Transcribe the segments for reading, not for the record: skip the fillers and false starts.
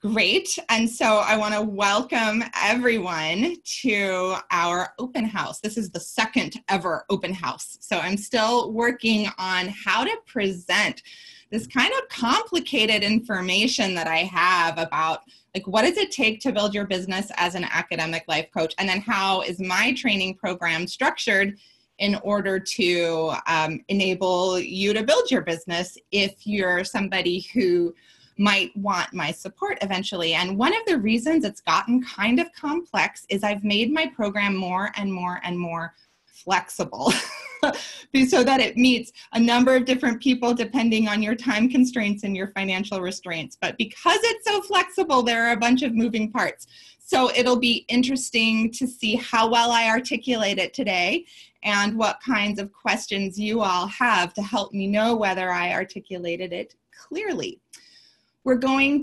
Great. And so I want to welcome everyone to our open house. This is the second ever open house. So I'm still working on how to present this kind of complicated information that I have about, like, what does it take to build your business as an academic life coach? And then how is my training program structured in order to enable you to build your business if you're somebody who might want my support eventually. And one of the reasons it's gotten kind of complex is I've made my program more and more and more flexible so that it meets a number of different people depending on your time constraints and your financial restraints. But because it's so flexible, there are a bunch of moving parts. So it'll be interesting to see how well I articulate it today and what kinds of questions you all have to help me know whether I articulated it clearly. I'm going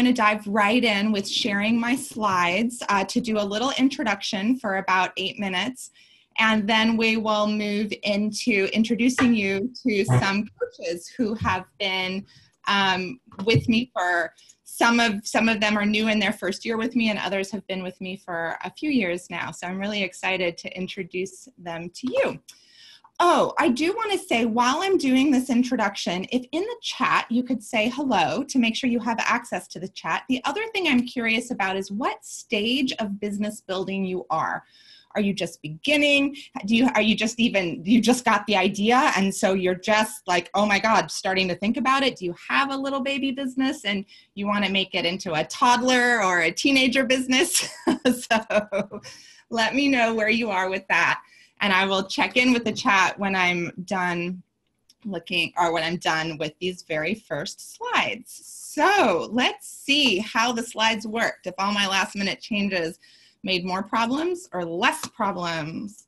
to dive right in with sharing my slides to do a little introduction for about 8 minutes. And then we will move into introducing you to some coaches who have been with me for some of them are new in their first year with me, and others have been with me for a few years now. So I'm really excited to introduce them to you. Oh, I do want to say, while I'm doing this introduction, if in the chat you could say hello to make sure you have access to the chat. The other thing I'm curious about is what stage of business building you are. Are you just beginning? You just got the idea and so you're just like, oh my God, starting to think about it? Do you have a little baby business and you want to make it into a toddler or a teenager business? So let me know where you are with that. And I will check in with the chat when I'm done looking, or when I'm done with these very first slides. So let's see how the slides worked. If all my last minute changes made more problems or less problems.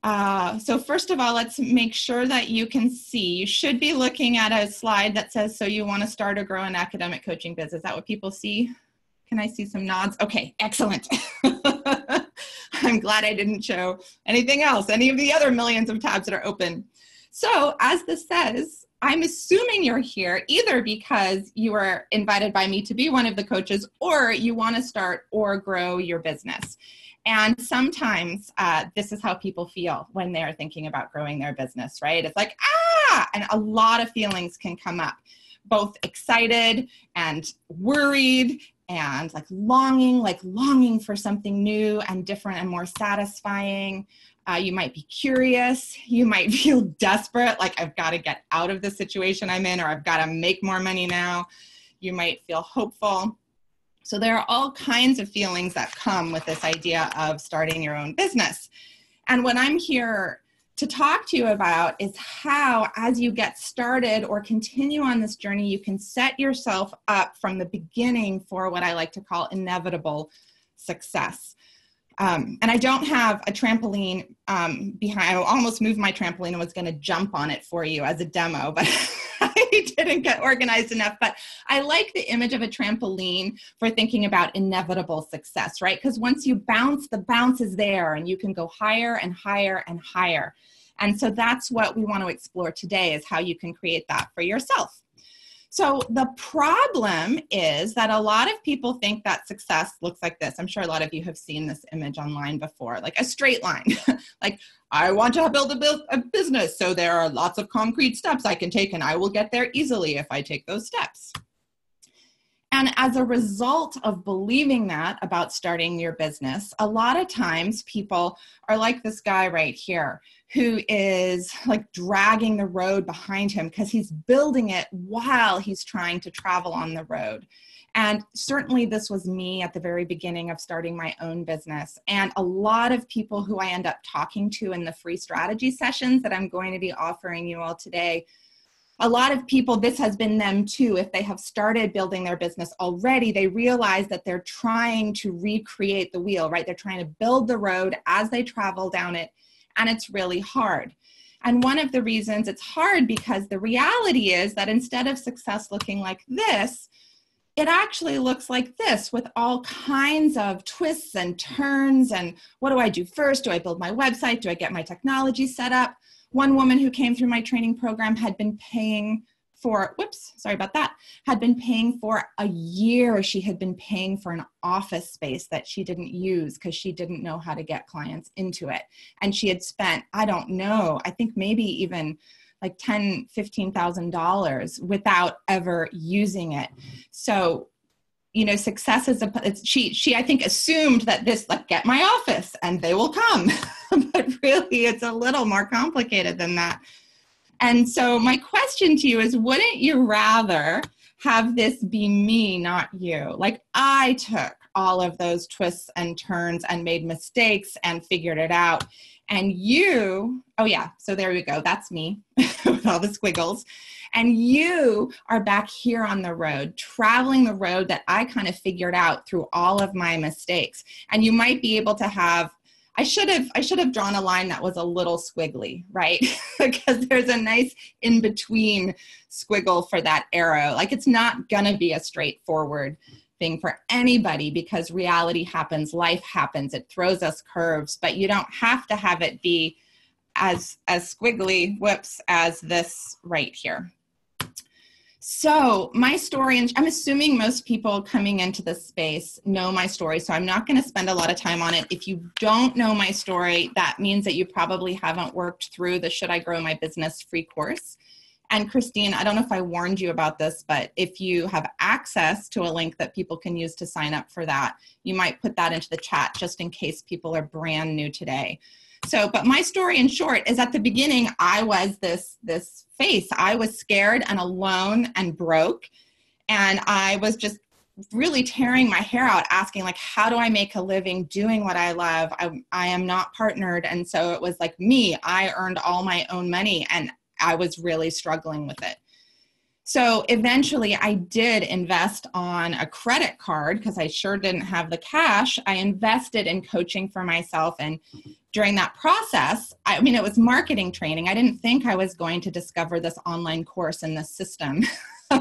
So first of all, let's make sure that you can see. You should be looking at a slide that says, so you want to start or grow an academic coaching business. Is that what people see? Can I see some nods? Okay, excellent. I'm glad I didn't show anything else, any of the other millions of tabs that are open. So as this says, I'm assuming you're here either because you were invited by me to be one of the coaches, or you want to start or grow your business. And sometimes this is how people feel when they're thinking about growing their business, right? It's like, and a lot of feelings can come up, both excited and worried and longing for something new and different and more satisfying. You might be curious. You might feel desperate, like I've got to get out of the situation I'm in, or I've got to make more money now. You might feel hopeful. So there are all kinds of feelings that come with this idea of starting your own business. And what I'm here to talk to you about is how, as you get started or continue on this journey, you can set yourself up from the beginning for what I like to call inevitable success. And I don't have a trampoline behind. I almost moved my trampoline and was going to jump on it for you as a demo, but I didn't get organized enough. But I like the image of a trampoline for thinking about inevitable success, right? Because once you bounce, the bounce is there and you can go higher and higher and higher. And so that's what we want to explore today, is how you can create that for yourself. So the problem is that a lot of people think that success looks like this. I'm sure a lot of you have seen this image online before, like a straight line. Like, I want to build a business, so there are lots of concrete steps I can take, and I will get there easily if I take those steps. And as a result of believing that about starting your business, a lot of times people are like this guy right here, who is like dragging the road behind him because he's building it while he's trying to travel on the road. And certainly this was me at the very beginning of starting my own business. And a lot of people who I end up talking to in the free strategy sessions that I'm going to be offering you all today, a lot of people, this has been them too. If they have started building their business already, they realize that they're trying to recreate the wheel, right? They're trying to build the road as they travel down it, and it's really hard. And one of the reasons it's hard, because the reality is that instead of success looking like this, it actually looks like this, with all kinds of twists and turns. And what do I do first? Do I build my website? Do I get my technology set up? One woman who came through my training program had been paying for, whoops, sorry about that, had been paying for a year. She had been paying for an office space that she didn't use because she didn't know how to get clients into it. And she had spent, I don't know, I think maybe even like $10,000, $15,000 without ever using it. So, you know, success is she I think assumed that this, like, get my office and they will come, but really it's a little more complicated than that. And so my question to you is, wouldn't you rather have this be me, not you? Like, I took all of those twists and turns and made mistakes and figured it out. And you, oh yeah, so there we go. That's me with all the squiggles. And you are back here on the road, traveling the road that I kind of figured out through all of my mistakes. And you might be able to have, I should have drawn a line that was a little squiggly, right? Because there's a nice in-between squiggle for that arrow. Like, it's not gonna be a straightforward thing for anybody because reality happens, life happens, it throws us curves, but you don't have to have it be as squiggly, whoops, as this right here. So my story, and I'm assuming most people coming into this space know my story, so I'm not going to spend a lot of time on it. If you don't know my story, that means that you probably haven't worked through the Should I Grow My Business free course. And Christine, I don't know if I warned you about this, but if you have access to a link that people can use to sign up for that, you might put that into the chat just in case people are brand new today. So, but my story in short is, at the beginning, I was this face. I was scared and alone and broke. And I was just really tearing my hair out, asking, like, how do I make a living doing what I love? I am not partnered. And so it was like me, I earned all my own money and I was really struggling with it. So eventually I did invest on a credit card because I sure didn't have the cash. I invested in coaching for myself. And during that process, I mean, it was marketing training. I didn't think I was going to discover this online course in this system,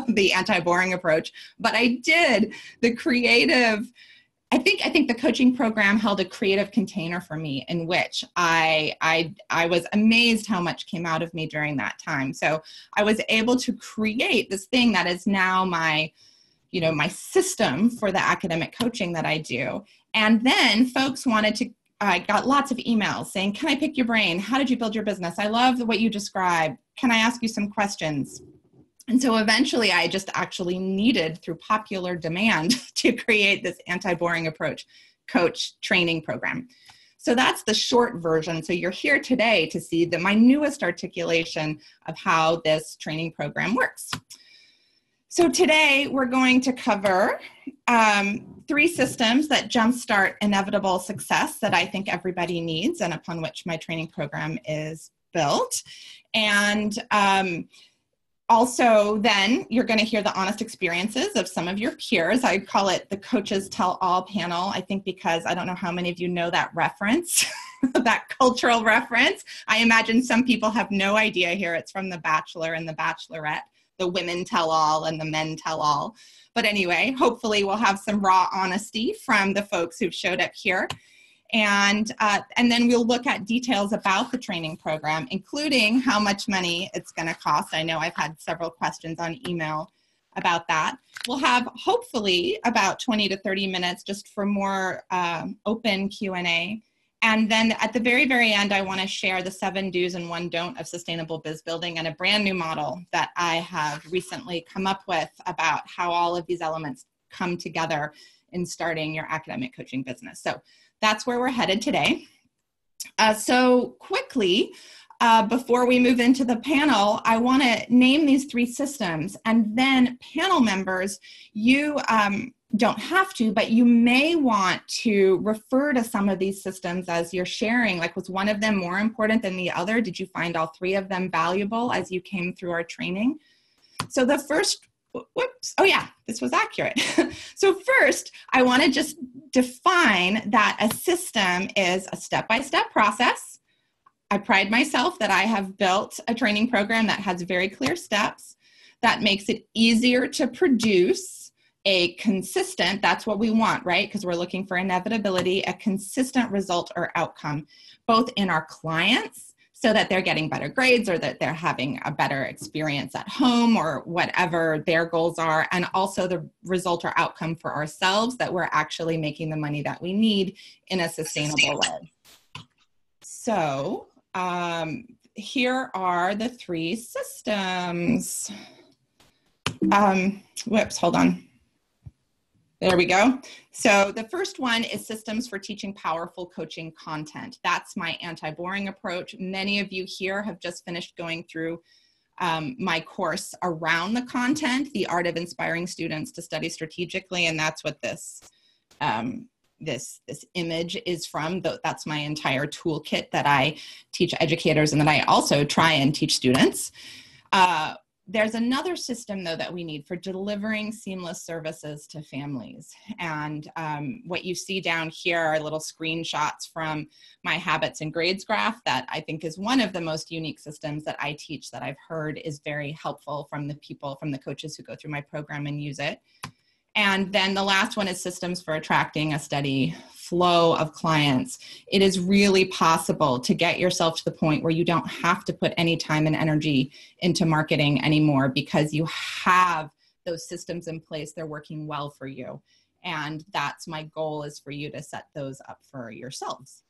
the anti-boring approach, but I did. The creative, I think the coaching program held a creative container for me in which I was amazed how much came out of me during that time. So I was able to create this thing that is now my, you know, my system for the academic coaching that I do. And then folks wanted to, I got lots of emails saying, can I pick your brain? How did you build your business? I love what you described. Can I ask you some questions? And so eventually I just actually needed, through popular demand, to create this anti-boring approach coach training program. So that's the short version. So you're here today to see my newest articulation of how this training program works. So today we're going to cover 3 systems that jumpstart inevitable success that I think everybody needs and upon which my training program is built. And also, then you're going to hear the honest experiences of some of your peers. I call it the Coaches Tell All panel, I think, because I don't know how many of you know that reference, that cultural reference. I imagine some people have no idea here. It's from The Bachelor and The Bachelorette. The women tell all and the men tell all. But anyway, hopefully we'll have some raw honesty from the folks who've showed up here. And then we'll look at details about the training program, including how much money it's going to cost. I know I've had several questions on email about that. We'll have hopefully about 20 to 30 minutes just for more open Q&A. And then at the very, very end, I want to share the 7 do's and 1 don't of sustainable biz building and a brand new model that I have recently come up with about how all of these elements come together in starting your academic coaching business. So that's where we're headed today. So quickly, before we move into the panel, I want to name these 3 systems, and then panel members, you don't have to, but you may want to refer to some of these systems as you're sharing. Like, was one of them more important than the other? Did you find all 3 of them valuable as you came through our training? So the first, whoops, oh yeah, this was accurate. So first, I want to just define that a system is a step-by-step process. I pride myself that I have built a training program that has very clear steps, that makes it easier to produce a consistent, that's what we want, right? Because we're looking for inevitability, a consistent result or outcome, both in our clients, so that they're getting better grades or that they're having a better experience at home or whatever their goals are. And also the result or outcome for ourselves, that we're actually making the money that we need in a sustainable way. So here are the 3 systems. Whoops, hold on. There we go. So the first one is systems for teaching powerful coaching content. That's my anti-boring approach. Many of you here have just finished going through my course around the content, the art of inspiring students to study strategically. And that's what this image is from. That's my entire toolkit that I teach educators and that I also try and teach students. There's another system, though, that we need for delivering seamless services to families. And what you see down here are little screenshots from my habits and grades graph that I think is one of the most unique systems that I teach that I've heard is very helpful from the people, from the coaches who go through my program and use it. And then the last one is systems for attracting a steady flow of clients. It is really possible to get yourself to the point where you don't have to put any time and energy into marketing anymore because you have those systems in place. They're working well for you. And that's my goal, is for you to set those up for yourselves.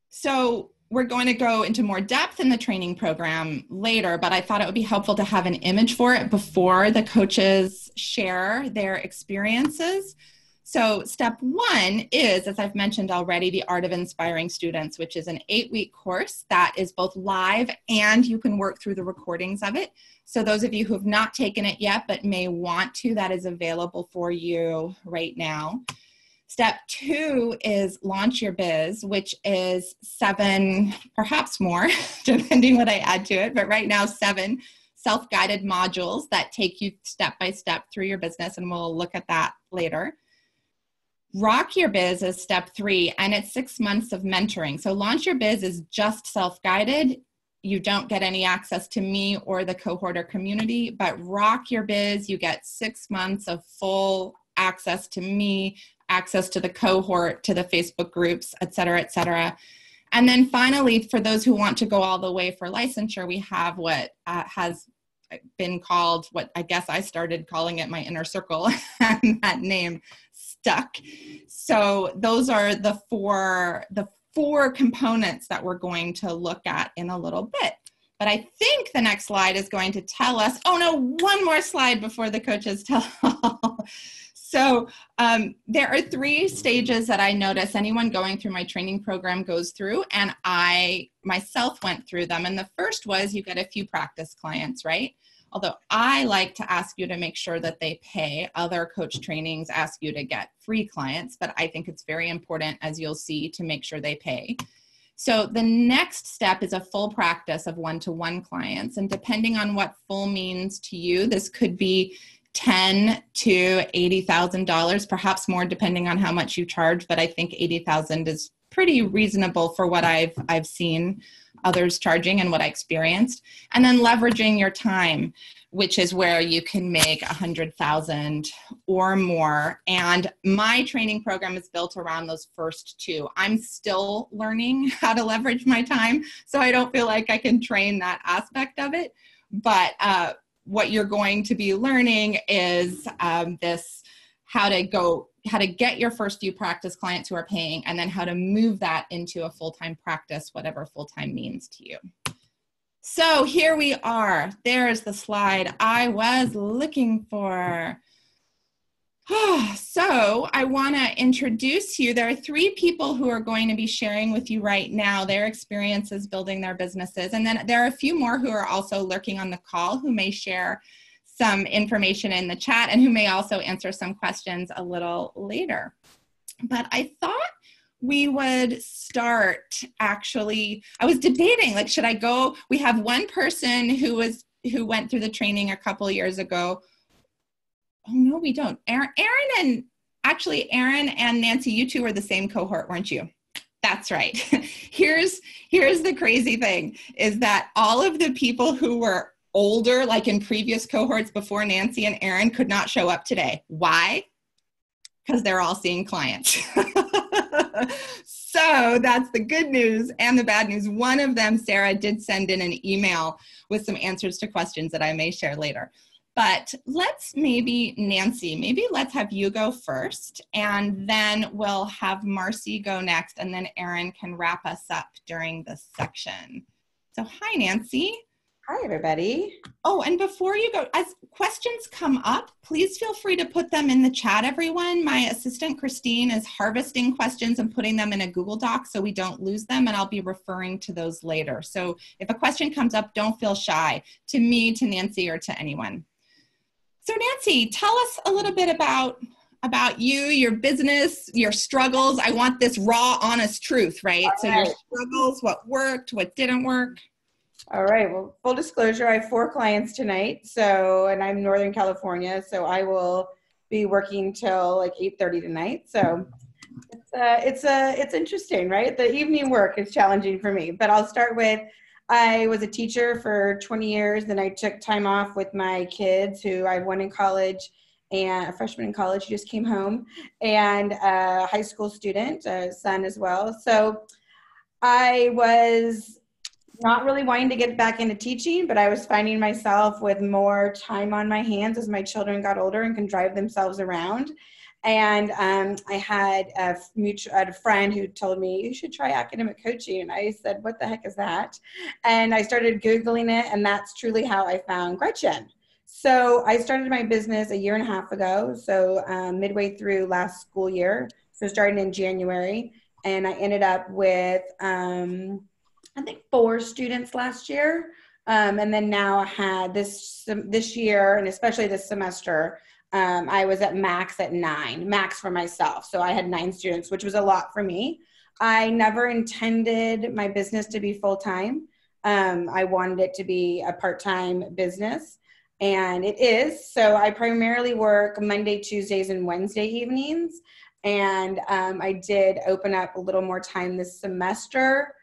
So we're going to go into more depth in the training program later, but I thought it would be helpful to have an image for it before the coaches share their experiences. So step 1 is, as I've mentioned already, the Art of Inspiring Students, which is an 8-week course that is both live and you can work through the recordings of it. So those of you who have not taken it yet but may want to, that is available for you right now. Step 2 is Launch Your Biz, which is 7, perhaps more, depending what I add to it, but right now 7 self-guided modules that take you step by step through your business, and we'll look at that later. Rock Your Biz is step 3, and it's 6 months of mentoring. So Launch Your Biz is just self-guided. You don't get any access to me or the cohort or community, but Rock Your Biz, you get 6 months of full access to me, access to the cohort, to the Facebook groups, et cetera, et cetera. And then finally, for those who want to go all the way for licensure, we have what has been called, what I guess I started calling it my inner circle, and that name stuck. So those are the four components that we're going to look at in a little bit. But I think the next slide is going to tell us, oh no, one more slide before the coaches tell. So there are 3 stages that I notice anyone going through my training program goes through, and I myself went through them. And the first was you get a few practice clients, right? Although I like to ask you to make sure that they pay. Other coach trainings ask you to get free clients, but I think it's very important, as you'll see, to make sure they pay. So the next step is a full practice of one-to-one clients. And depending on what full means to you, this could be $10,000 to $80,000, perhaps more depending on how much you charge, but I think $80,000 is pretty reasonable for what I've seen others charging and what I experienced. And then leveraging your time, which is where you can make $100,000 or more. And my training program is built around those first 2. I'm still learning how to leverage my time, so I don't feel like I can train that aspect of it. But what you're going to be learning is how to get your first few practice clients who are paying, and then how to move that into a full-time practice, whatever full-time means to you. So here we are. There's the slide I was looking for. So I want to introduce you. There are 3 people who are going to be sharing with you right now their experiences building their businesses. And then there are a few more who are also lurking on the call who may share some information in the chat and who may also answer some questions a little later. But I thought we would start, actually, I was debating, like, should I go? We have one person who went through the training a couple years ago. Oh, no, we don't. Aaron and Nancy, you 2 were the same cohort, weren't you? That's right. Here's the crazy thing, is that all of the people who were older, like in previous cohorts before Nancy and Aaron, could not show up today. Why? Because they're all seeing clients. So that's the good news and the bad news. One of them, Sarah, did send in an email with some answers to questions that I may share later. But Nancy, maybe let's have you go first, and then we'll have Marcy go next, and then Erin can wrap us up during this section. So hi, Nancy. Hi, everybody. Oh, and before you go, as questions come up, please feel free to put them in the chat, everyone. My assistant, Christine, is harvesting questions and putting them in a Google Doc so we don't lose them, and I'll be referring to those later. So if a question comes up, don't feel shy, to me, to Nancy, or to anyone. So Nancy, tell us a little bit about you, your business, your struggles. I want this raw, honest truth, right? So your struggles, what worked, what didn't work. All right. Well, full disclosure, I have 4 clients tonight. And I'm Northern California, so I will be working till like 8:30 tonight. So it's interesting, right? The evening work is challenging for me, but I'll start with, I was a teacher for 20 years. Then I took time off with my kids, who I have one in college and a freshman in college who just came home, and a high school student, a son as well. So I was not really wanting to get back into teaching, but I was finding myself with more time on my hands as my children got older and can drive themselves around. And I had a friend who told me, you should try academic coaching. And I said, what the heck is that? And I started Googling it, and that's truly how I found Gretchen. So I started my business 1.5 years ago, so midway through last school year, so starting in January. And I ended up with, I think 4 students last year. And then now I had this year, and especially this semester, I was at max for myself. So I had 9 students, which was a lot for me. I never intended my business to be full-time. I wanted it to be a part-time business, and it is. So I primarily work Monday, Tuesdays, and Wednesday evenings. And I did open up a little more time this semester,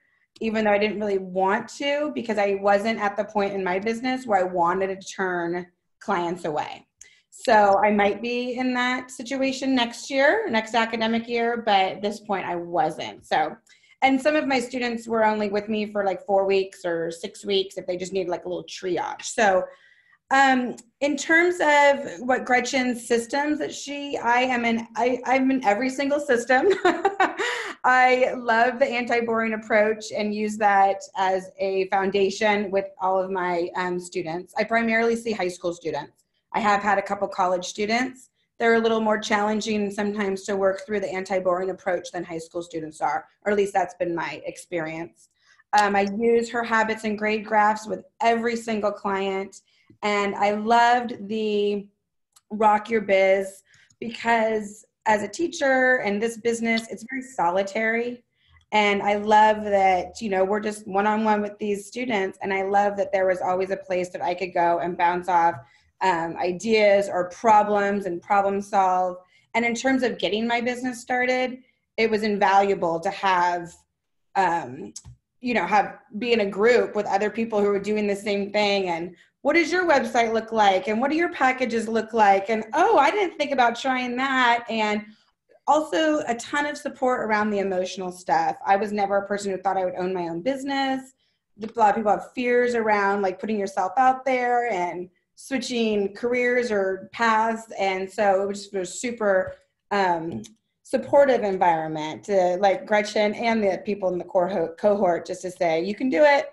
even though I didn't really want to, because I wasn't at the point in my business where I wanted to turn clients away. So I might be in that situation next academic year, but at this point I wasn't. So, and some of my students were only with me for like 4 weeks or 6 weeks if they just need like a little triage. So in terms of what Gretchen's systems that I'm in every single system. I love the anti-boring approach and use that as a foundation with all of my students. I primarily see high school students. I have had a couple college students. They're a little more challenging sometimes to work through the anti-boring approach than high school students are, or at least that's been my experience. I use her habits and grade graphs with every single client. And I loved the Rock Your Biz because as a teacher in this business, it's very solitary. And I love that, we're just one-on-one with these students. And I love that there was always a place that I could go and bounce off ideas or problems and problem solve. And in terms of getting my business started, it was invaluable to have be in a group with other people who were doing the same thing. And what does your website look like? And what do your packages look like? And, oh, I didn't think about trying that. And also a ton of support around the emotional stuff. I was never a person who thought I would own my own business. A lot of people have fears around like putting yourself out there and switching careers or paths. And so it was super supportive environment, like Gretchen and the people in the cohort, just to say, you can do it,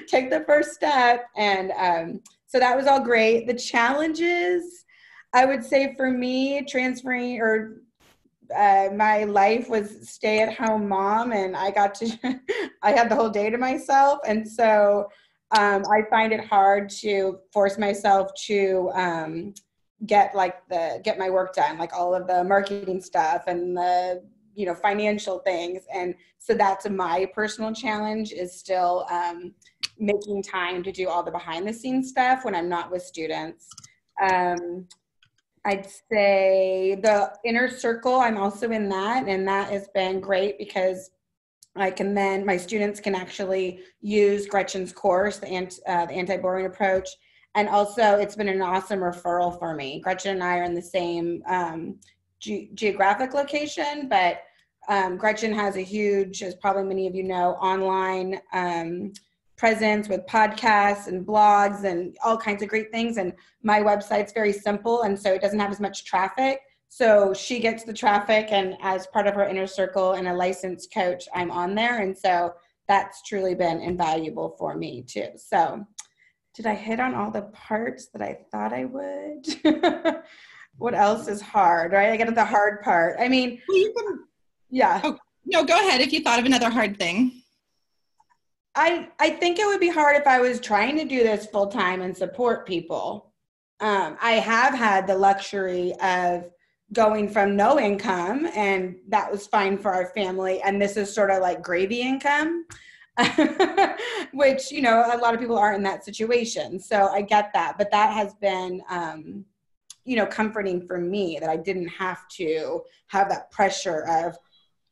take the first step. And so that was all great. The challenges, I would say for me, transferring my life was stay-at-home mom, and I had the whole day to myself. And so I find it hard to force myself to get my work done, like all of the marketing stuff and the financial things. And so that's my personal challenge, is still making time to do all the behind the scenes stuff when I'm not with students. I'd say the inner circle, I'm also in that, and that has been great because my students can actually use Gretchen's course, the anti-boring approach. And also it's been an awesome referral for me. Gretchen and I are in the same geographic location, but Gretchen has a huge, as probably many of you know, online presence with podcasts and blogs and all kinds of great things. And my website's very simple, and so it doesn't have as much traffic. So she gets the traffic, and as part of her inner circle and a licensed coach, I'm on there. And so that's truly been invaluable for me too. So did I hit on all the parts that I thought I would? What else is hard, right? I get to the hard part. I mean, well, you can, yeah. Oh, no, go ahead if you thought of another hard thing. I think it would be hard if I was trying to do this full time and support people. I have had the luxury of going from no income, and that was fine for our family. And this is sort of like gravy income, which, you know, a lot of people aren't in that situation. So I get that, but that has been, you know, comforting for me that I didn't have to have that pressure of,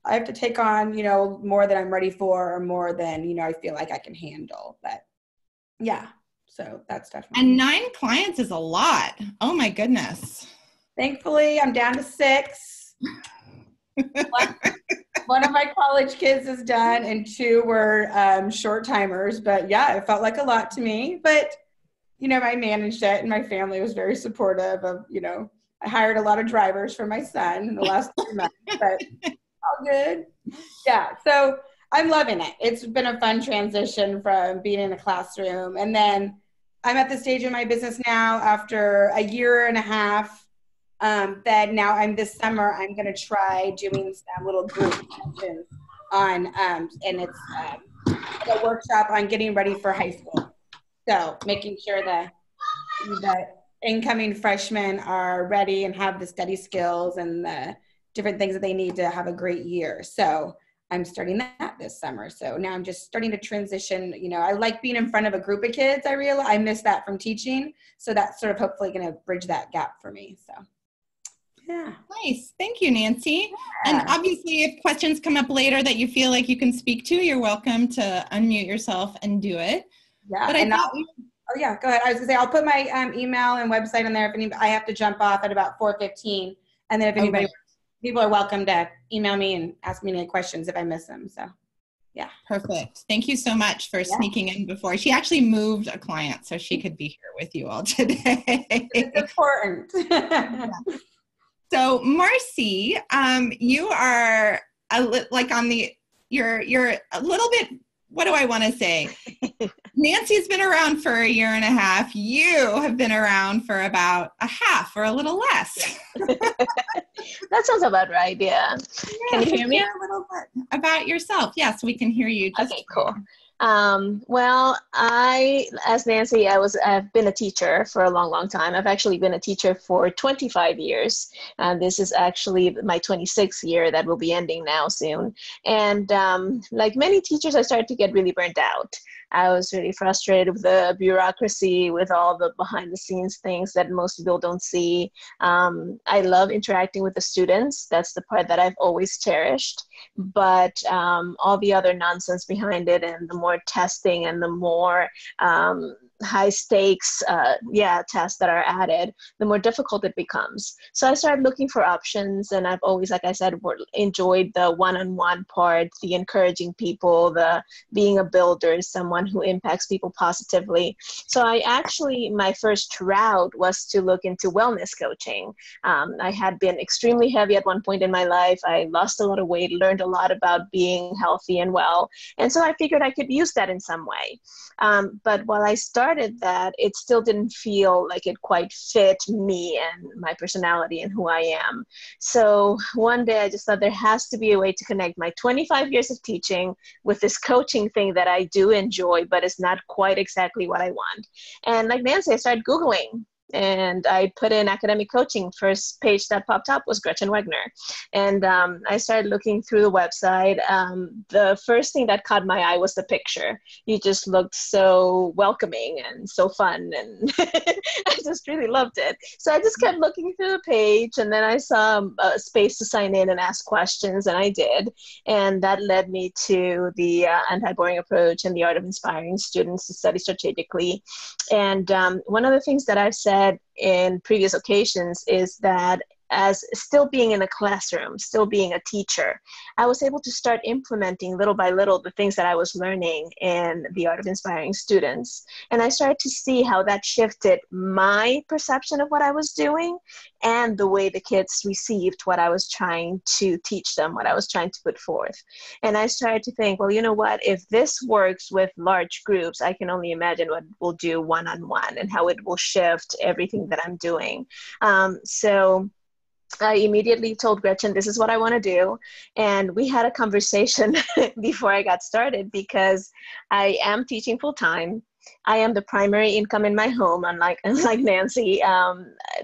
I have to take on, you know, more than I'm ready for, or more than, you know, I feel like I can handle. But yeah, so that's definitely. And 9 clients is a lot. Oh my goodness. Thankfully, I'm down to 6. One of my college kids is done, and 2 were short timers. But yeah, it felt like a lot to me. But, you know, I managed it, and my family was very supportive of, you know, I hired a lot of drivers for my son in the last 3 months, but all good. Yeah, so I'm loving it. It's been a fun transition from being in a classroom. And then I'm at the stage in my business now after a year and a half that now this summer I'm going to try doing some little group sessions on, and it's a workshop on getting ready for high school. So making sure that the incoming freshmen are ready and have the study skills and the different things that they need to have a great year. So I'm starting that this summer. So now I'm just starting to transition. You know, I like being in front of a group of kids. I realize I miss that from teaching. So that's sort of hopefully going to bridge that gap for me. So yeah. Nice. Thank you, Nancy. Yeah. And obviously if questions come up later that you feel like you can speak to, you're welcome to unmute yourself and do it. Yeah. But oh yeah, go ahead. I was gonna say, I'll put my email and website in there. If I have to jump off at about 4:15. And then if anybody, people are welcome to email me and ask me any questions if I miss them. So yeah. Perfect. Thank you so much for sneaking in before. She actually moved a client so she could be here with you all today. It's important. Yeah. So Marcy, you are you're a little bit, what do I want to say? Nancy's been around for a year and a half. You have been around for about a half or a little less. That sounds about right. Yeah. Can you hear me? A little bit about yourself. Yes, we can hear you. Okay, cool. Well, as Nancy, I've been a teacher for a long, long time. I've actually been a teacher for 25 years. This is actually my 26th year that will be ending now soon. And like many teachers, I started to get really burnt out. I was really frustrated with the bureaucracy, with all the behind the scenes things that most people don't see. I love interacting with the students. That's the part that I've always cherished. But all the other nonsense behind it, and the more testing and the more high stakes tests that are added, the more difficult it becomes. So I started looking for options, and I've always, like I said, enjoyed the one-on-one part, the encouraging people, the being a builder, someone who impacts people positively. So my first route was to look into wellness coaching. I had been extremely heavy at one point in my life. I lost a lot of weight, learned a lot about being healthy and well. And so I figured I could use that in some way. But while I started that, it still didn't feel like it quite fit me and my personality and who I am. So one day I just thought there has to be a way to connect my 25 years of teaching with this coaching thing that I do enjoy, but it's not quite exactly what I want. And like Nancy, I started Googling. And I put in academic coaching. First page that popped up was Gretchen Wegner. And I started looking through the website. The first thing that caught my eye was the picture. You just looked so welcoming and so fun. And I just really loved it. So I just kept looking through the page. And then I saw a space to sign in and ask questions. And I did. And that led me to the anti-boring approach and the art of inspiring students to study strategically. And one of the things that I've said in previous occasions is that as still being in a classroom, still being a teacher, I was able to start implementing little by little the things that I was learning in the art of inspiring students. And I started to see how that shifted my perception of what I was doing and the way the kids received what I was trying to teach them, what I was trying to put forth. And I started to think, well, you know what, if this works with large groups, I can only imagine what it will do one-on-one and how it will shift everything that I'm doing. So I immediately told Gretchen, this is what I want to do. And we had a conversation before I got started, because I am teaching full time. I am the primary income in my home, unlike Nancy.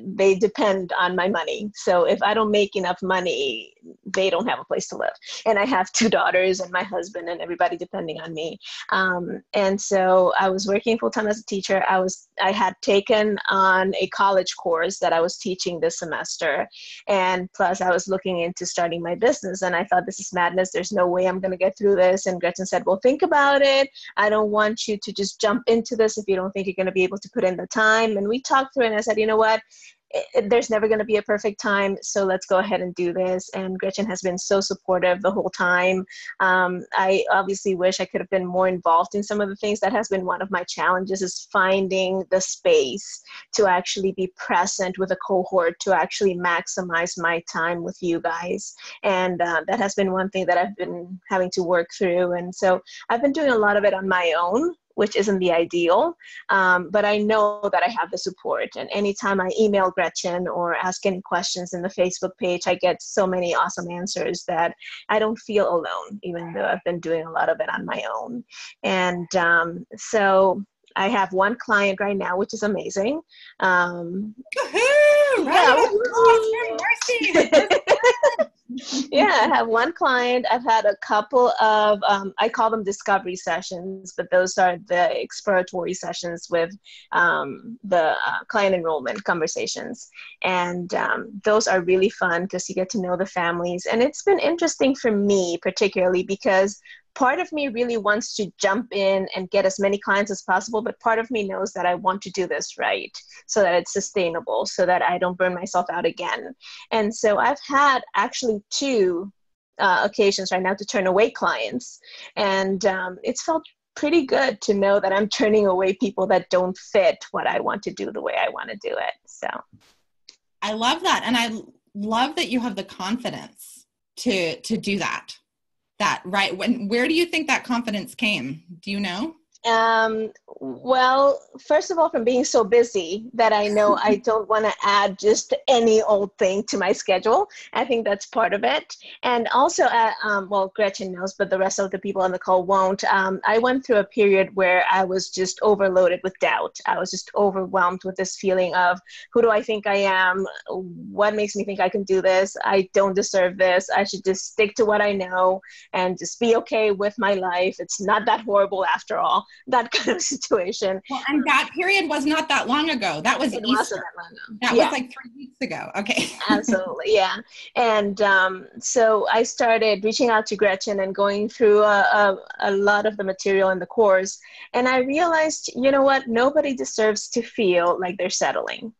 They depend on my money. So if I don't make enough money, they don't have a place to live. And I have 2 daughters and my husband and everybody depending on me. And so I was working full time as a teacher. I had taken on a college course that I was teaching this semester. And plus I was looking into starting my business, and I thought, this is madness. There's no way I'm going to get through this. And Gretchen said, well, think about it. I don't want you to just jump into this if you don't think you're going to be able to put in the time. And we talked through it, and I said, you know what? There's never going to be a perfect time, so let's go ahead and do this. And Gretchen has been so supportive the whole time. I obviously wish I could have been more involved in some of the things. That has been one of my challenges, is finding the space to actually be present with a cohort, to actually maximize my time with you guys. And that has been one thing that I've been having to work through. And so I've been doing a lot of it on my own, which isn't the ideal, but I know that I have the support. And anytime I email Gretchen or ask any questions in the Facebook page, I get so many awesome answers that I don't feel alone, even though I've been doing a lot of it on my own. And so I have 1 client right now, which is amazing. Yeah. Yeah, I have 1 client. I've had a couple of, I call them discovery sessions, but those are the exploratory sessions with the client enrollment conversations. And those are really fun because you get to know the families. And it's been interesting for me, particularly because part of me really wants to jump in and get as many clients as possible, but part of me knows that I want to do this right so that it's sustainable, so that I don't burn myself out again. And so I've had actually 2 occasions right now to turn away clients. And it's felt pretty good to know that I'm turning away people that don't fit what I want to do the way I want to do it. So I love that. And I love that you have the confidence to do that. Right. Where do you think that confidence came? Do you know? Well, first of all, from being so busy that I know I don't want to add just any old thing to my schedule. I think that's part of it. And also, well, Gretchen knows, but the rest of the people on the call won't. I went through a period where I was just overloaded with doubt. I was just overwhelmed with this feeling of, who do I think I am? What makes me think I can do this? I don't deserve this. I should just stick to what I know and just be okay with my life. It's not that horrible after all. That kind of situation. Well, and that period was not that long ago. That was Easter. Wasn't that long ago. That was like 3 weeks ago. Okay. Absolutely. Yeah. And so I started reaching out to Gretchen and going through a lot of the material in the course. And I realized, you know what? Nobody deserves to feel like they're settling.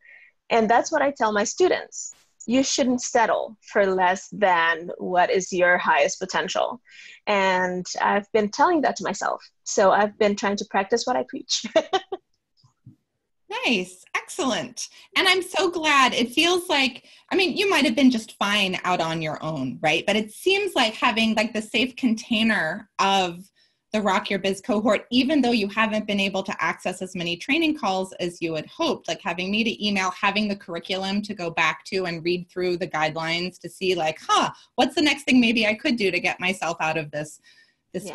And that's what I tell my students. You shouldn't settle for less than what is your highest potential. And I've been telling that to myself. So I've been trying to practice what I preach. Nice. Excellent. And I'm so glad. It feels like, I mean, you might have been just fine out on your own, right? But it seems like having like the safe container of the Rock Your Biz cohort, even though you haven't been able to access as many training calls as you had hoped, like having me to email, having the curriculum to go back to and read through the guidelines to see like, what's the next thing maybe I could do to get myself out of this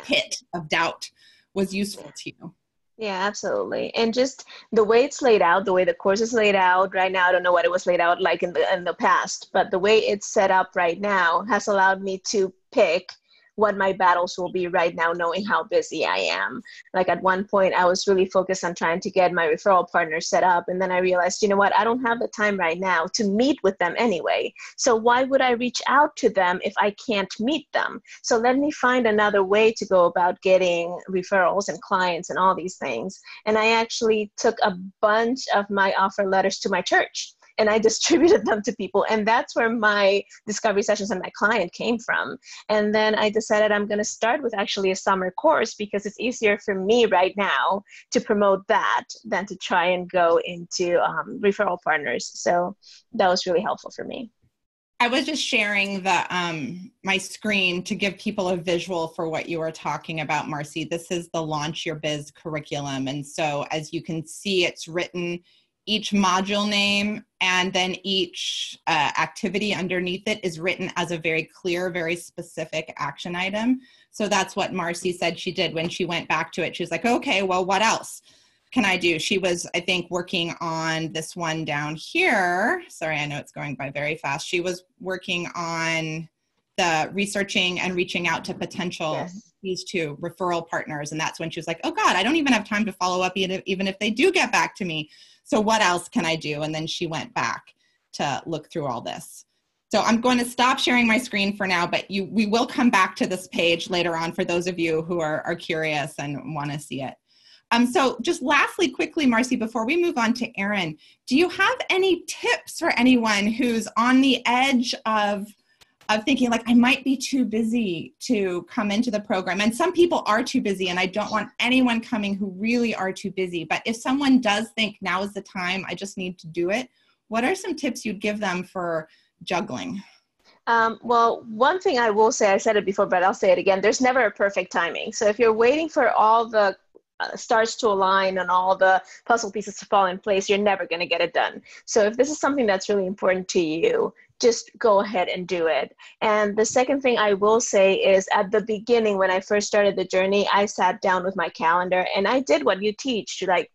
pit of doubt was useful to you. Yeah, absolutely. And just the way it's laid out, the way the course is laid out right now, I don't know what it was laid out like in the past, but the way it's set up right now has allowed me to pick what my battles will be right now, knowing how busy I am. Like at one point, I was really focused on trying to get my referral partners set up. And then I realized, you know what, I don't have the time right now to meet with them anyway. So why would I reach out to them if I can't meet them? So let me find another way to go about getting referrals and clients and all these things. And I actually took a bunch of my offer letters to my church and I distributed them to people. And that's where my discovery sessions and my client came from. And then I decided I'm going to start with actually a summer course, because it's easier for me right now to promote that than to try and go into referral partners. So that was really helpful for me. I was just sharing my screen to give people a visual for what you were talking about, Marcy. This is the Launch Your Biz curriculum. And so as you can see, it's written each module name, and then each activity underneath it is written as a very clear, very specific action item. So that's what Marcy said she did when she went back to it. She was like, okay, well, what else can I do? She was, I think, working on this one down here. Sorry, I know it's going by very fast. She was working on the researching and reaching out to potential these two referral partners. And that's when she was like, oh God, I don't even have time to follow up even if they do get back to me. So what else can I do? And then she went back to look through all this. So I'm going to stop sharing my screen for now, but we will come back to this page later on for those of you who are curious and want to see it. So just lastly, quickly, Marcy, before we move on to Erin, do you have any tips for anyone who's on the edge of thinking like, I might be too busy to come into the program? And some people are too busy, and I don't want anyone coming who really are too busy. But if someone does think now is the time, I just need to do it, what are some tips you'd give them for juggling? Well, one thing I will say, I said it before, but I'll say it again, there's never a perfect timing. So if you're waiting for all the stars to align and all the puzzle pieces to fall in place, you're never going to get it done. So if this is something that's really important to you, just go ahead and do it. And the second thing I will say is, at the beginning, when I first started the journey, I sat down with my calendar and I did what you teach, to like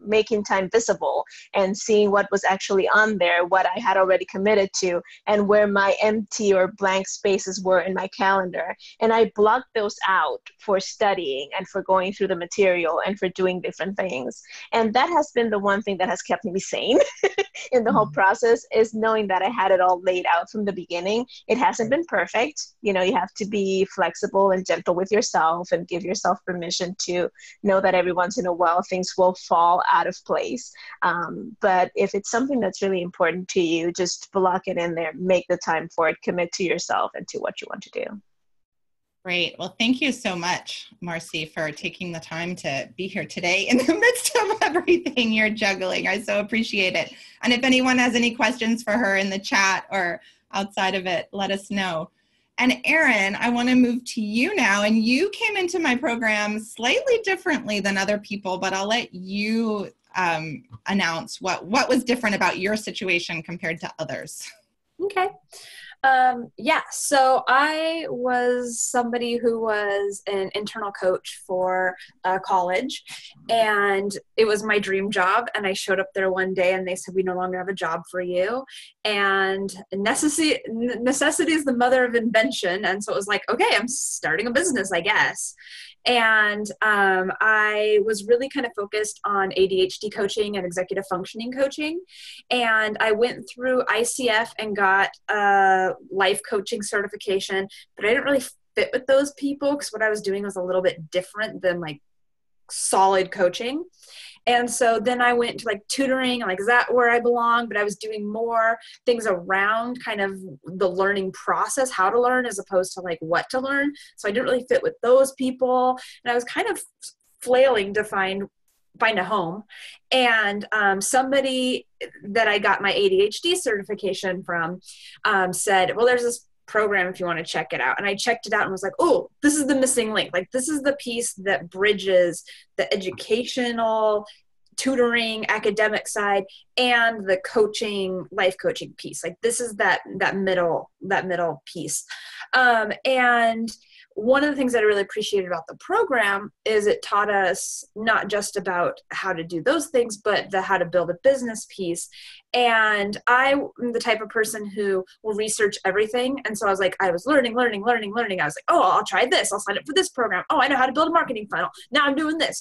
making time visible and seeing what was actually on there, what I had already committed to, and where my empty or blank spaces were in my calendar. And I blocked those out for studying and for going through the material and for doing different things. And that has been the one thing that has kept me sane in the whole process, is knowing that I had it all laid out from the beginning. It hasn't been perfect. You know, you have to be flexible and gentle with yourself and give yourself permission to know that every once in a while things will fall out of place. But if it's something that's really important to you, just block it in there, make the time for it, commit to yourself and to what you want to do. Great. Well, thank you so much, Marcy, for taking the time to be here today in the midst of everything you're juggling. I so appreciate it. And if anyone has any questions for her in the chat or outside of it, let us know. And Erin, I want to move to you now. And you came into my program slightly differently than other people, but I'll let you announce what was different about your situation compared to others. Okay. Yeah, so I was somebody who was an internal coach for college, and it was my dream job. And I showed up there one day and they said, we no longer have a job for you. And necessity is the mother of invention. And so it was like, okay, I'm starting a business, I guess. And I was really kind of focused on ADHD coaching and executive functioning coaching. And I went through ICF and got a life coaching certification, but I didn't really fit with those people because what I was doing was a little bit different than like solid coaching. And so then I went to like tutoring, like, is that where I belong? But I was doing more things around kind of the learning process, how to learn, as opposed to like what to learn. So I didn't really fit with those people. And I was kind of flailing to find a home. And somebody that I got my ADHD certification from said, well, there's this program if you want to check it out. And I checked it out and was like, oh, this is the missing link. Like, this is the piece that bridges the educational, tutoring, academic side and the coaching, life coaching piece. Like, this is that middle piece. And one of the things that I really appreciated about the program is it taught us not just about how to do those things, but how to build a business piece. And I'm the type of person who will research everything. And so I was like, I was learning. I was like, oh, I'll try this. I'll sign up for this program. Oh, I know how to build a marketing funnel. Now I'm doing this.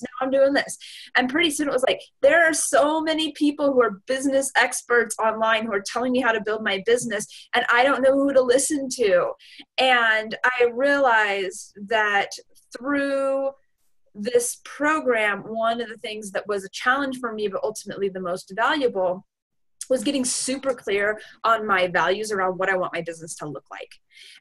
And pretty soon it was like, there are so many people who are business experts online who are telling me how to build my business, and I don't know who to listen to. And I realized that through this program, one of the things that was a challenge for me, but ultimately the most valuable, was getting super clear on my values around what I want my business to look like.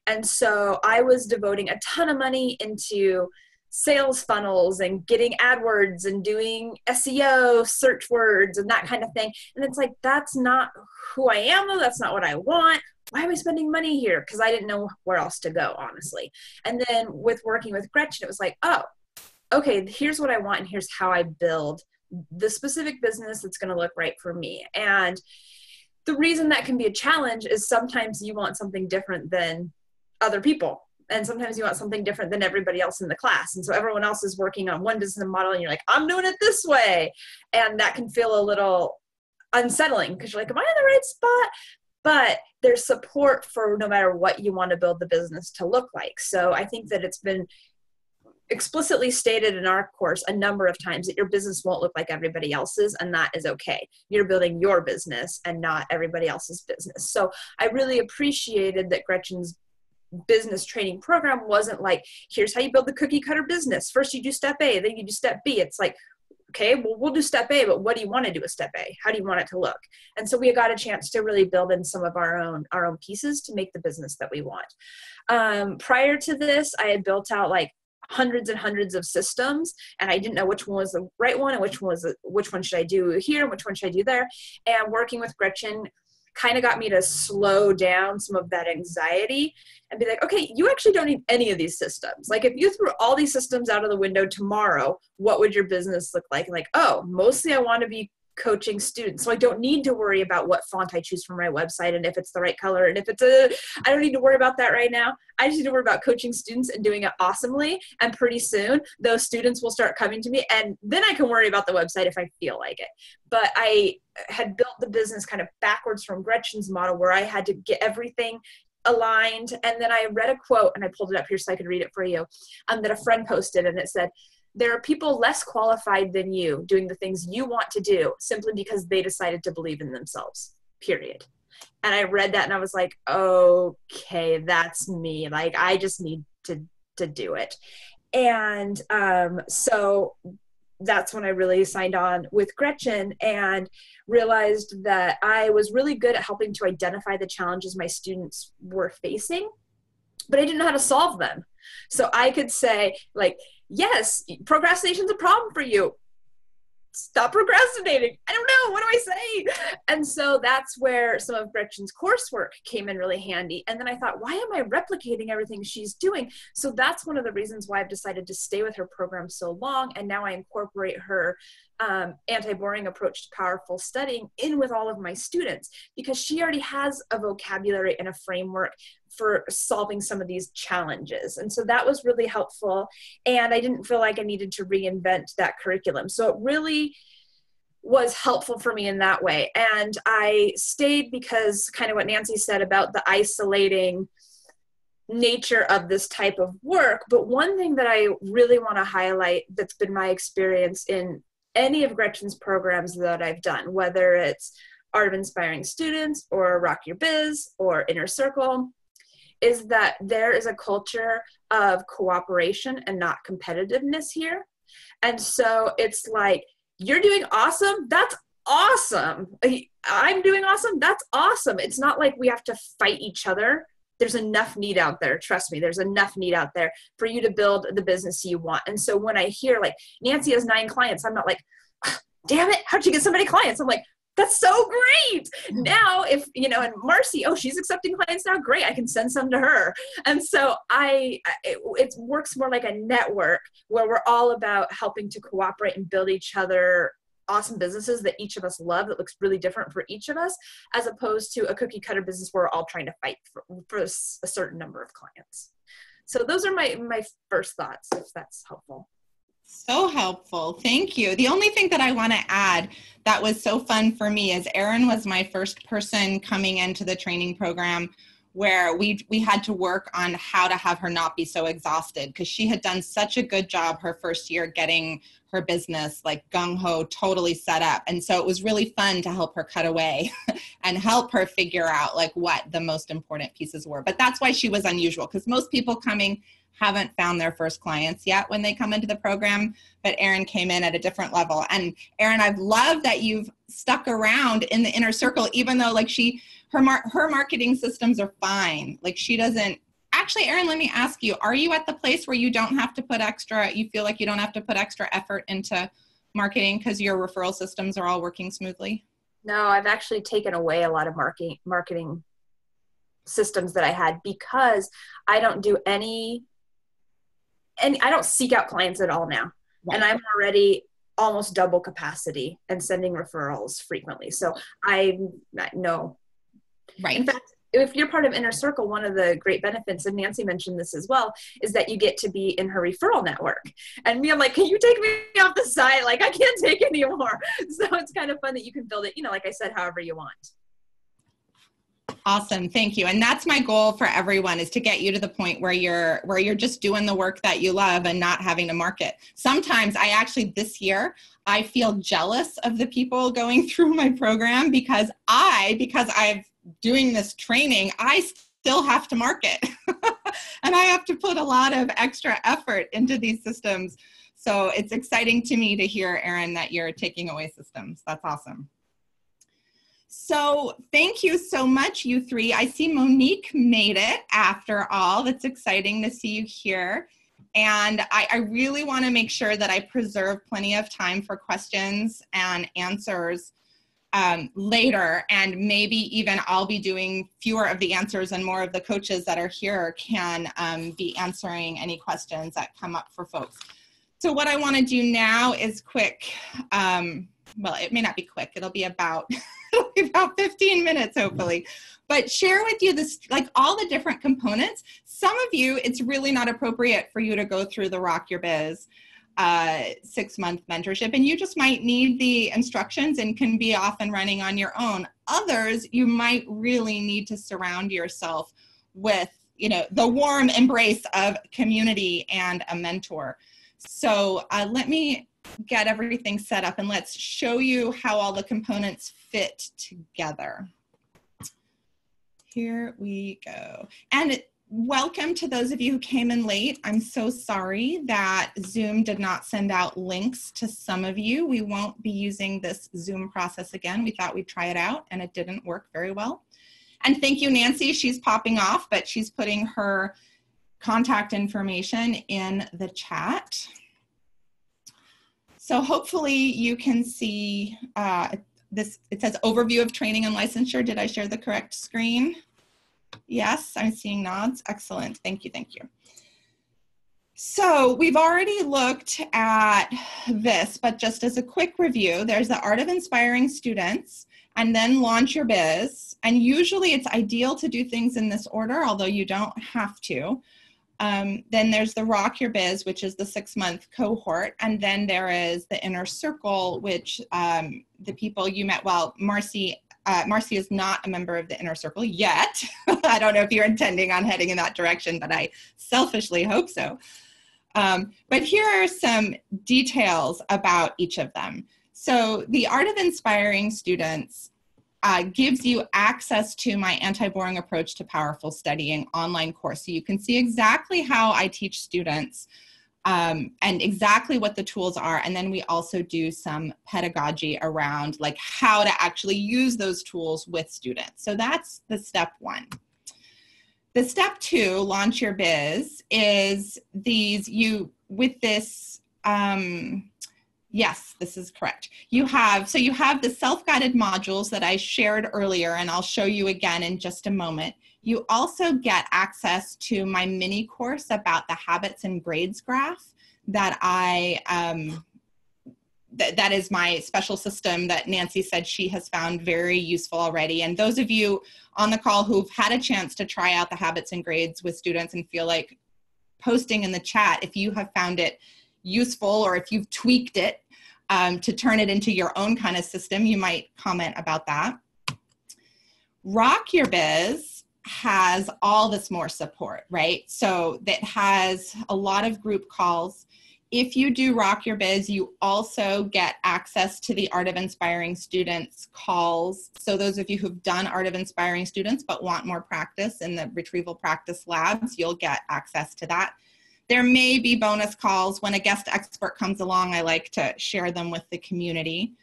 And so I was devoting a ton of money into sales funnels and getting AdWords and doing SEO search words and that kind of thing. And it's like, that's not who I am, though. That's not what I want. Why am I spending money here? Because I didn't know where else to go, honestly. And then with working with Gretchen, it was like, oh, okay, here's what I want and here's how I build the specific business that's going to look right for me. And the reason that can be a challenge is sometimes you want something different than other people. And sometimes you want something different than everybody else in the class. And so everyone else is working on one business model and you're like, I'm doing it this way. And that can feel a little unsettling because you're like, am I in the right spot? But there's support for no matter what you want to build the business to look like. So I think that it's been explicitly stated in our course a number of times that your business won't look like everybody else's, and that is okay. You're building your business and not everybody else's business. So I really appreciated that Gretchen's business training program wasn't like, here's how you build the cookie cutter business. First you do step A, then you do step B. It's like, okay, well, we'll do step A, but what do you want to do with step A? How do you want it to look? And so we got a chance to really build in some of our own pieces to make the business that we want. Prior to this, I had built out like hundreds and hundreds of systems, and I didn't know which one was the right one and which one should I do here and which one should I do there. And working with Gretchen kind of got me to slow down some of that anxiety and be like, okay, you actually don't need any of these systems. Like if you threw all these systems out of the window tomorrow, what would your business look like? And like, oh, mostly I want to be coaching students. So I don't need to worry about what font I choose for my website and if it's the right color. And if I don't need to worry about that right now. I just need to worry about coaching students and doing it awesomely. And pretty soon those students will start coming to me and then I can worry about the website if I feel like it. But I had built the business kind of backwards from Gretchen's model where I had to get everything aligned. And then I read a quote and I pulled it up here so I could read it for you that a friend posted, and it said, there are people less qualified than you doing the things you want to do simply because they decided to believe in themselves, period. And I read that and I was like, okay, that's me. Like, I just need to do it. And so that's when I really signed on with Gretchen and realized that I was really good at helping to identify the challenges my students were facing, but I didn't know how to solve them. So I could say, like, yes, procrastination's a problem for you. Stop procrastinating. I don't know. What do I say? And so that's where some of Gretchen's coursework came in really handy. And then I thought, why am I replicating everything she's doing? So that's one of the reasons why I've decided to stay with her program so long. And now I incorporate her anti-boring approach to powerful studying in with all of my students, because she already has a vocabulary and a framework for solving some of these challenges. And so that was really helpful. And I didn't feel like I needed to reinvent that curriculum. So it really was helpful for me in that way. And I stayed because kind of what Nancy said about the isolating nature of this type of work. But one thing that I really want to highlight that's been my experience in any of Gretchen's programs that I've done, whether it's Art of Inspiring Students or Rock Your Biz or Inner Circle, is that there is a culture of cooperation and not competitiveness here. And so it's like, you're doing awesome. That's awesome. I'm doing awesome. That's awesome. It's not like we have to fight each other. There's enough need out there. Trust me, there's enough need out there for you to build the business you want. And so when I hear like Nancy has 9 clients, I'm not like, damn it, how'd you get so many clients? I'm like, that's so great. Now if, and Marcy, she's accepting clients now. Great. I can send some to her. And so it works more like a network where we're all about helping to cooperate and build each other awesome businesses that each of us love, that looks really different for each of us, as opposed to a cookie cutter business where we're all trying to fight for a certain number of clients. So those are my first thoughts, if that's helpful. So helpful. Thank you. The only thing that I want to add that was so fun for me is Erin was my first person coming into the training program where we had to work on how to have her not be so exhausted, because she had done such a good job her first year getting her business, like gung-ho, totally set up. And so it was really fun to help her cut away and help her figure out like what the most important pieces were. But that's why she was unusual, because most people coming haven't found their first clients yet when they come into the program, but Erin came in at a different level. And Erin, I've loved that you've stuck around in the inner circle, even though like her marketing systems are fine. Like she doesn't, actually, Erin, let me ask you, are you at the place where you don't have to put you feel like you don't have to put extra effort into marketing because your referral systems are all working smoothly? No, I've actually taken away a lot of marketing systems that I had, because I don't do and I don't seek out clients at all now. Right. And I'm already almost double capacity and sending referrals frequently. So no. Right. In fact, if you're part of Inner Circle, one of the great benefits, and Nancy mentioned this as well, is that you get to be in her referral network. And me, I'm like, can you take me off the site? Like, I can't take anymore. So it's kind of fun that you can build it, like I said, however you want. Awesome. Thank you. And that's my goal for everyone, is to get you to the point where you're just doing the work that you love and not having to market. Sometimes this year, I feel jealous of the people going through my program because I've doing this training, I still have to market and I have to put a lot of extra effort into these systems. So it's exciting to me to hear, Erin, that you're taking away systems. That's awesome. So thank you so much, you three. I see Monique made it after all. That's exciting to see you here. And I really want to make sure that I preserve plenty of time for questions and answers later, and maybe even I'll be doing fewer of the answers and more of the coaches that are here can be answering any questions that come up for folks. So what I want to do now is quick, well, it may not be quick, it'll be about 15 minutes hopefully, but share with you this, like all the different components. Some of you, it's really not appropriate for you to go through the Rock Your Biz 6-month mentorship, and you just might need the instructions and can be off and running on your own. Others, you might really need to surround yourself with, the warm embrace of community and a mentor. So let me get everything set up and let's show you how all the components fit together. Here we go. And welcome to those of you who came in late. I'm so sorry that Zoom did not send out links to some of you. We won't be using this Zoom process again. We thought we'd try it out and it didn't work very well. And thank you, Nancy. She's popping off, but she's putting her contact information in the chat. So hopefully you can see this. It says overview of training and licensure. Did I share the correct screen? Yes, I'm seeing nods. Excellent. Thank you. Thank you. So we've already looked at this, but just as a quick review, there's the art of inspiring students and then launch your biz. And usually it's ideal to do things in this order, although you don't have to. Then there's the Rock Your Biz, which is the 6-month cohort. And then there is the Inner Circle, which the people you met, well, Marcy is not a member of the Inner Circle yet. I don't know if you're intending on heading in that direction, but I selfishly hope so. But here are some details about each of them. So the Art of Inspiring Students gives you access to my anti-boring approach to powerful studying online course. So you can see exactly how I teach students and exactly what the tools are. And then we also do some pedagogy around like how to actually use those tools with students. So that's the step 1. The step 2, launch your biz, is with this, yes, this is correct. You have the self-guided modules that I shared earlier, and I'll show you again in just a moment. You also get access to my mini course about the habits and grades graph that that is my special system that Nancy said she has found very useful already. And those of you on the call who've had a chance to try out the habits and grades with students and feel like posting in the chat if you have found it useful or if you've tweaked it to turn it into your own kind of system, you might comment about that. Rock Your Biz has all this more support, right? So that has a lot of group calls. If you do Rock Your Biz, you also get access to the Art of Inspiring Students calls. So those of you who've done Art of Inspiring Students but want more practice in the retrieval practice labs, you'll get access to that. There may be bonus calls. When a guest expert comes along, I like to share them with the community.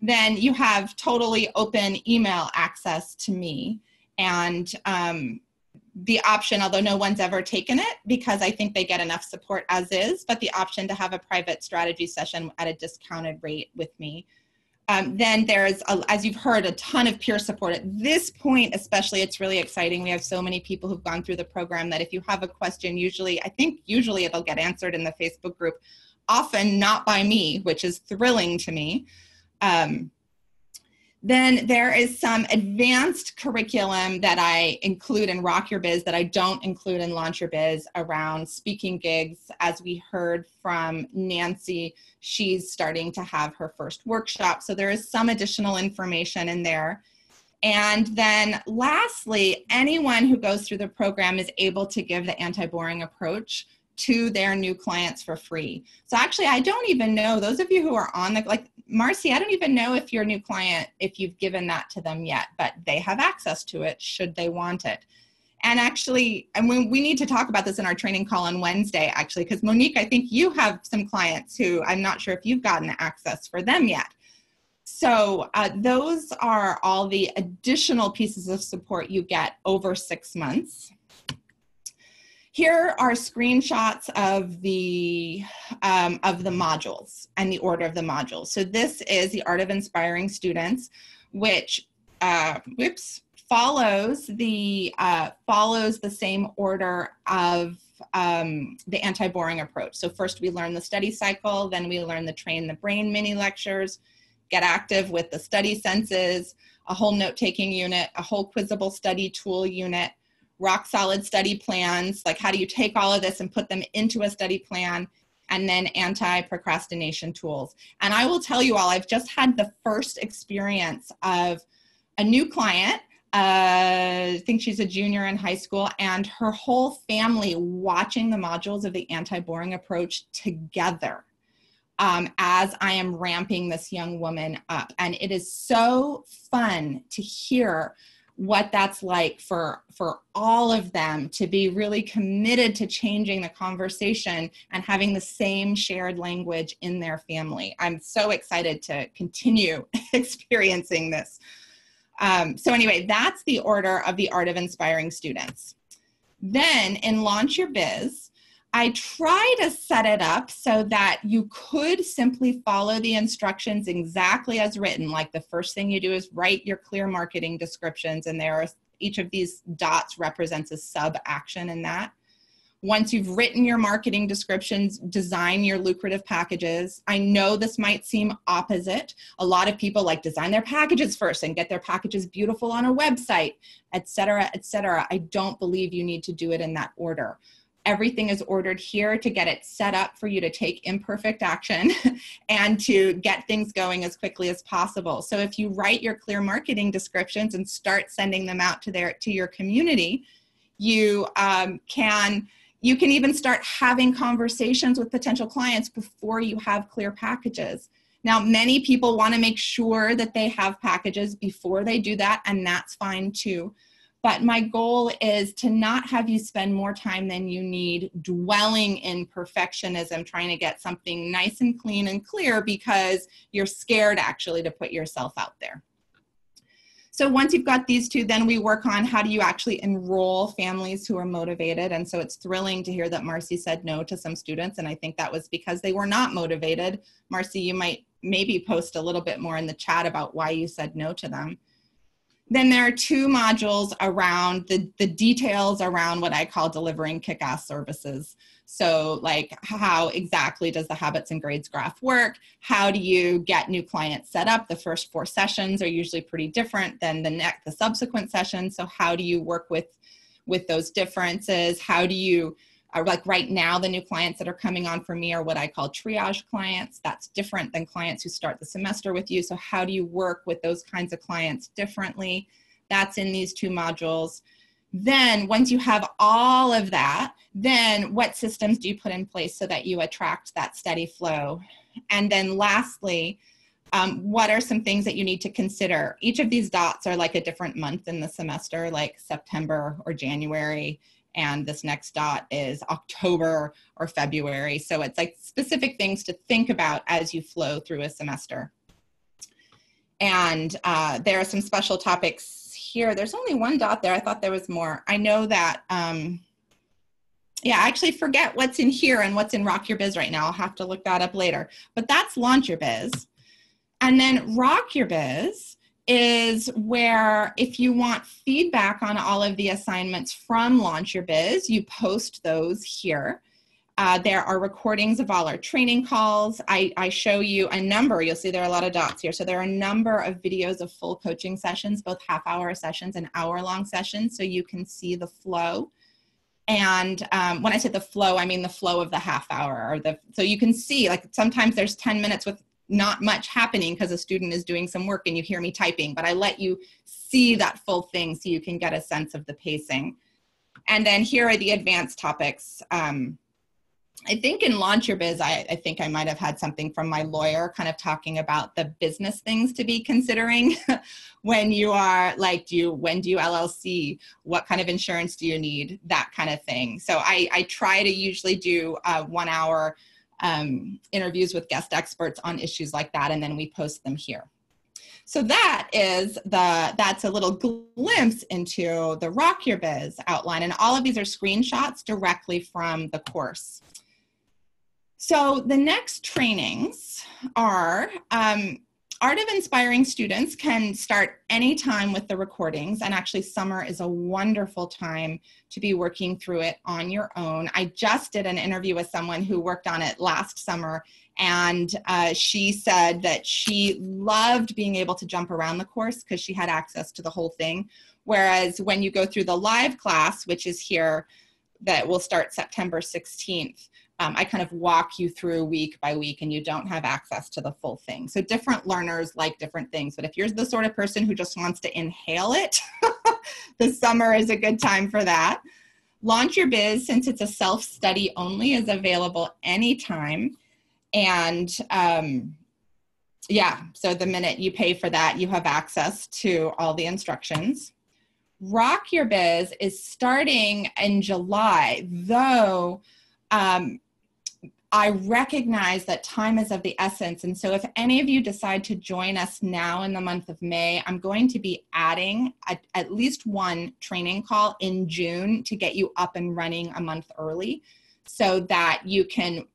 Then you have totally open email access to me, and the option, although no one's ever taken it because I think they get enough support as is, but the option to have a private strategy session at a discounted rate with me. Then there's, as you've heard, a ton of peer support. At this point especially, it's really exciting. We have so many people who've gone through the program that if you have a question, usually it'll get answered in the Facebook group, often not by me, which is thrilling to me. Then there is some advanced curriculum that I include in Rock Your Biz that I don't include in Launch Your Biz around speaking gigs. As we heard from Nancy, she's starting to have her first workshop. So there is some additional information in there. And then lastly, anyone who goes through the program is able to give the anti-boring approach to their new clients for free. So actually, I don't even know, those of you who are on the, like Marcy, I don't even know if your new client, if you've given that to them yet, but they have access to it should they want it. And actually, and we need to talk about this in our training call on Wednesday, actually, because Monique, I think you have some clients who I'm not sure if you've gotten access for them yet. So those are all the additional pieces of support you get over 6 months. Here are screenshots of the modules and the order of the modules. So this is the Art of Inspiring Students, which follows the same order of the anti-boring approach. So first we learn the study cycle, then we learn the Train the Brain mini lectures, get active with the study senses, a whole note-taking unit, a whole quizzable study tool unit, rock solid study plans, like how do you take all of this and put them into a study plan, and then anti-procrastination tools. And I will tell you all, I've just had the first experience of a new client, I think she's a junior in high school, and her whole family watching the modules of the anti-boring approach together as I am ramping this young woman up. And it is so fun to hear what that's like for all of them to be really committed to changing the conversation and having the same shared language in their family. I'm so excited to continue experiencing this. So anyway, that's the order of the Art of Inspiring Students. Then in Launch Your Biz, I try to set it up so that you could simply follow the instructions exactly as written. Like the first thing you do is write your clear marketing descriptions, and each of these dots represents a sub-action in that. Once you've written your marketing descriptions, design your lucrative packages. I know this might seem opposite. A lot of people like design their packages first and get their packages beautiful on a website, et cetera, et cetera. I don't believe you need to do it in that order. Everything is ordered here to get it set up for you to take imperfect action and to get things going as quickly as possible. So if you write your clear marketing descriptions and start sending them out to your community, you can even start having conversations with potential clients before you have clear packages. Now, many people want to make sure that they have packages before they do that, and that's fine too. But my goal is to not have you spend more time than you need dwelling in perfectionism, trying to get something nice and clean and clear because you're scared actually to put yourself out there. So once you've got these two, then we work on how do you actually enroll families who are motivated. And so it's thrilling to hear that Marcy said no to some students. And I think that was because they were not motivated. Marcy, you might maybe post a little bit more in the chat about why you said no to them. Then there are two modules around the details around what I call delivering kick-ass services. So like how exactly does the habits and grades graph work? How do you get new clients set up? The first 4 sessions are usually pretty different than the subsequent sessions. So how do you work with those differences? How do you, like right now, the new clients that are coming on for me are what I call triage clients. That's different than clients who start the semester with you. So how do you work with those kinds of clients differently? That's in these two modules. Then once you have all of that, then what systems do you put in place so that you attract that steady flow? And then lastly, what are some things that you need to consider? Each of these dots are like a different month in the semester, like September or January, and this next dot is October or February. So it's like specific things to think about as you flow through a semester. And there are some special topics here. There's only one dot there. I thought there was more. I know that, yeah, I actually forget what's in here and what's in Rock Your Biz right now. I'll have to look that up later. But that's Launch Your Biz. And then Rock Your Biz is where if you want feedback on all of the assignments from Launch Your Biz, you post those here. There are recordings of all our training calls. I show you a number. You'll see there are a lot of dots here. So there are a number of videos of full coaching sessions, both half-hour sessions and hour-long sessions, so you can see the flow. And when I say the flow, I mean the flow of the half hour. Or so you can see, like sometimes there's 10 minutes with not much happening because a student is doing some work and you hear me typing, but I let you see that full thing so you can get a sense of the pacing. And then here are the advanced topics. I think in Launch Your Biz, I think I might have had something from my lawyer kind of talking about the business things to be considering when you are like, when do you LLC? What kind of insurance do you need? That kind of thing. So I try to usually do 1 hour interviews with guest experts on issues like that, and then we post them here. So that's a little glimpse into the Rock Your Biz outline, and all of these are screenshots directly from the course. So the next trainings are Art of Inspiring students can start anytime with the recordings, and actually summer is a wonderful time to be working through it on your own. I just did an interview with someone who worked on it last summer, and she said that she loved being able to jump around the course because she had access to the whole thing. Whereas when you go through the live class, which is here, that will start September 16th, I kind of walk you through week by week and you don't have access to the full thing. So different learners like different things, but if you're the sort of person who just wants to inhale it, the summer is a good time for that. Launch Your Biz, since it's a self-study only, is available anytime. And yeah, so the minute you pay for that, you have access to all the instructions. Rock Your Biz is starting in July, though I recognize that time is of the essence. And so if any of you decide to join us now in the month of May, I'm going to be adding at least one training call in June to get you up and running a month early so that you can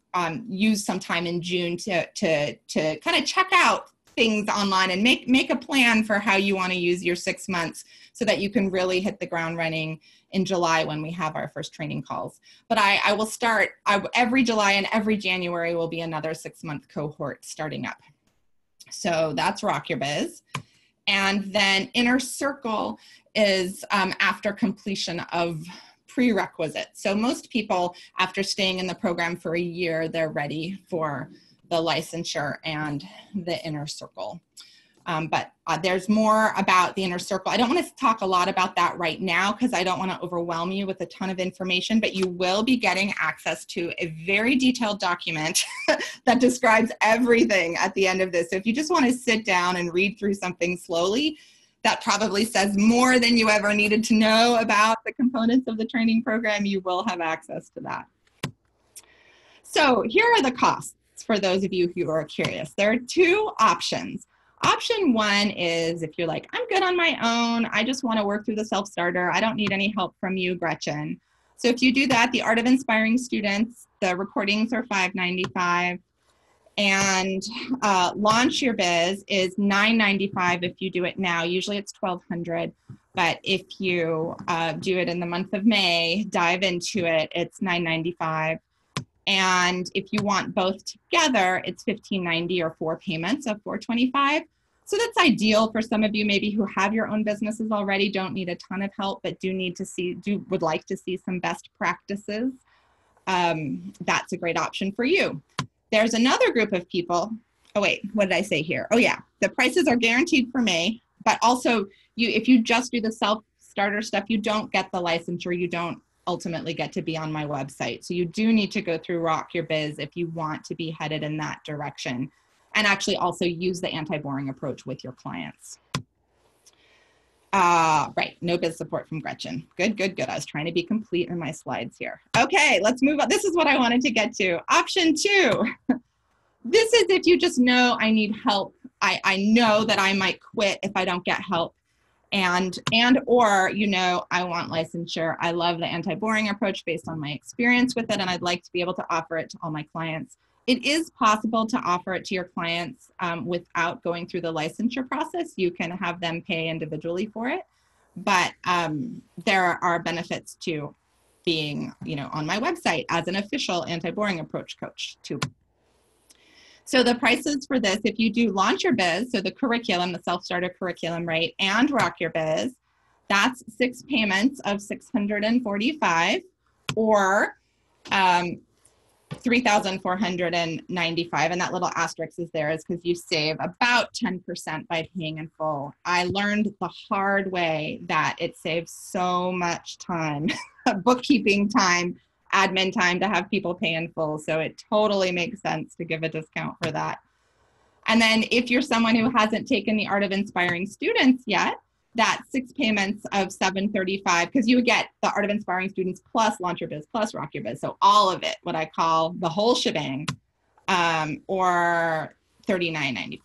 use some time in June to kind of check out things online and make a plan for how you want to use your 6 months so that you can really hit the ground running in July when we have our first training calls. But I will start every July, and every January will be another 6-month cohort starting up. So that's Rock Your Biz. And then Inner Circle is after completion of prerequisites. So most people, after staying in the program for a year, they're ready for the licensure and the Inner Circle. But there's more about the Inner Circle. I don't want to talk a lot about that right now because I don't want to overwhelm you with a ton of information, but you will be getting access to a very detailed document that describes everything at the end of this. So if you just want to sit down and read through something slowly, that probably says more than you ever needed to know about the components of the training program. You will have access to that. So here are the costs for those of you who are curious. There are 2 options. Option 1 is if you're like, I'm good on my own, I just want to work through the self-starter, I don't need any help from you, Gretchen. So if you do that, the Art of Inspiring Students, the recordings are $5.95, and Launch Your Biz is $9.95 if you do it now. Usually it's $1,200, but if you do it in the month of May, dive into it, it's $9.95. And if you want both together, it's $15.90 or 4 payments of $425. So that's ideal for some of you maybe who have your own businesses already, don't need a ton of help, but would like to see some best practices. That's a great option for you. There's another group of people. Oh wait, what did I say here? Oh yeah, the prices are guaranteed for May, but also if you just do the starter stuff, you don't get the licensure. You don't ultimately get to be on my website. So you do need to go through Rock Your Biz if you want to be headed in that direction, and actually also use the anti-boring approach with your clients. Right, no biz support from Gretchen. Good, good, good. I was trying to be complete in my slides here. Okay, let's move on. This is what I wanted to get to. Option 2. This is if you just know I need help. I know that I might quit if I don't get help. Or, you know, I want licensure. I love the anti-boring approach based on my experience with it, and I'd like to be able to offer it to all my clients. It is possible to offer it to your clients without going through the licensure process. You can have them pay individually for it, but there are benefits to being, you know, on my website as an official anti-boring approach coach too. So the prices for this, if you do Launch Your Biz, so the curriculum, the self-starter curriculum, right, and Rock Your Biz, that's 6 payments of $645 or $3,495, and that little asterisk is there is because you save about 10% by paying in full. I learned the hard way that it saves so much time, bookkeeping time, admin time to have people pay in full. So it totally makes sense to give a discount for that. And then if you're someone who hasn't taken the Art of Inspiring Students yet, that's 6 payments of $735, because you would get the Art of Inspiring Students plus Launch Your Biz plus Rock Your Biz. So all of it, what I call the whole shebang, or $39.95.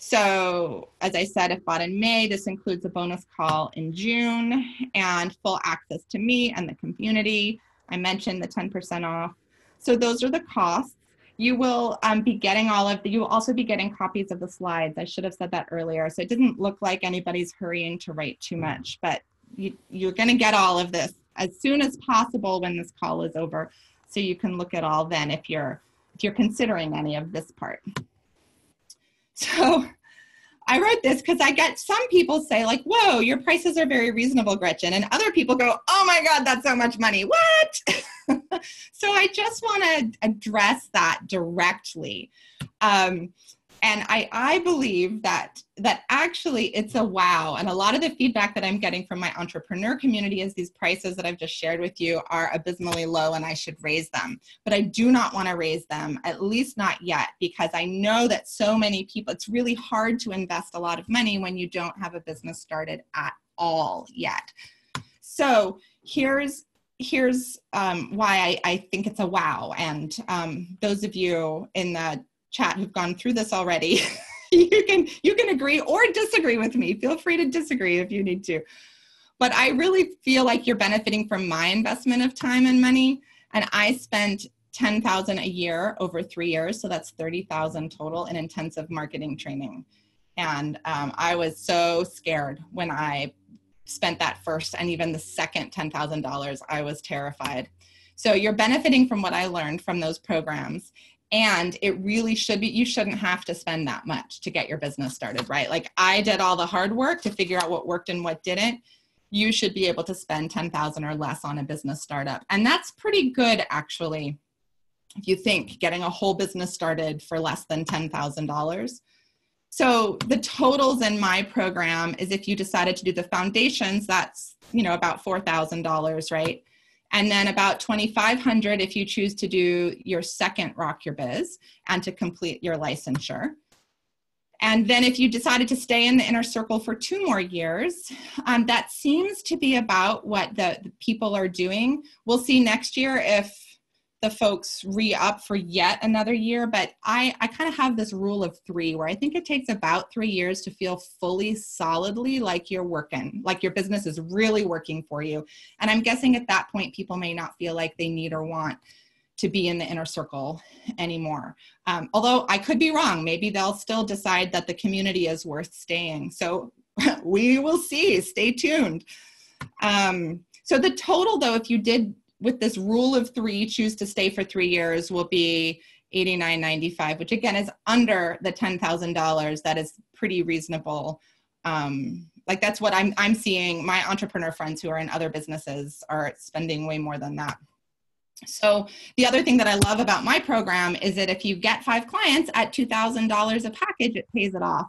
So as I said, if bought in May, this includes a bonus call in June and full access to me and the community. I mentioned the 10% off. So those are the costs. You will be getting you will also be getting copies of the slides. I should have said that earlier. So it doesn't look like anybody's hurrying to write too much, but you're gonna get all of this as soon as possible when this call is over. So you can look at all then if you're considering any of this part. So I wrote this because I get some people say like, whoa, your prices are very reasonable, Gretchen. And other people go, oh my God, that's so much money. What? So I just want to address that directly. And I believe that actually it's a wow. And a lot of the feedback that I'm getting from my entrepreneur community is these prices that I've just shared with you are abysmally low and I should raise them. But I do not want to raise them, at least not yet, because I know that so many people, it's really hard to invest a lot of money when you don't have a business started at all yet. So here's why I think it's a wow. And those of you in the chat who've gone through this already, you can agree or disagree with me. Feel free to disagree if you need to. But I really feel like you're benefiting from my investment of time and money. And I spent $10,000 a year over 3 years. So that's $30,000 total in intensive marketing training. And I was so scared when I spent that first and even the second $10,000. I was terrified. So you're benefiting from what I learned from those programs. And it really should be, you shouldn't have to spend that much to get your business started, right? Like I did all the hard work to figure out what worked and what didn't. You should be able to spend $10,000 or less on a business startup. And that's pretty good, actually, if you think getting a whole business started for less than $10,000. So the totals in my program is if you decided to do the foundations, that's, you know, about $4,000, right? And then about $2,500 if you choose to do your second Rock Your Biz and to complete your licensure. And then if you decided to stay in the inner circle for 2 more years, that seems to be about what the people are doing. We'll see next year if the folks re-up for yet another year, but I kind of have this rule of 3 where I think it takes about 3 years to feel fully solidly like you're working, like your business is really working for you. And I'm guessing at that point, people may not feel like they need or want to be in the inner circle anymore. Although I could be wrong, maybe they'll still decide that the community is worth staying. So we will see, stay tuned. So the total though, if you did with this rule of 3, choose to stay for 3 years, will be $89.95, which again is under the $10,000. That is pretty reasonable. Like that's what I'm seeing. My entrepreneur friends who are in other businesses are spending way more than that. So the other thing that I love about my program is that if you get 5 clients at $2,000 a package, it pays it off.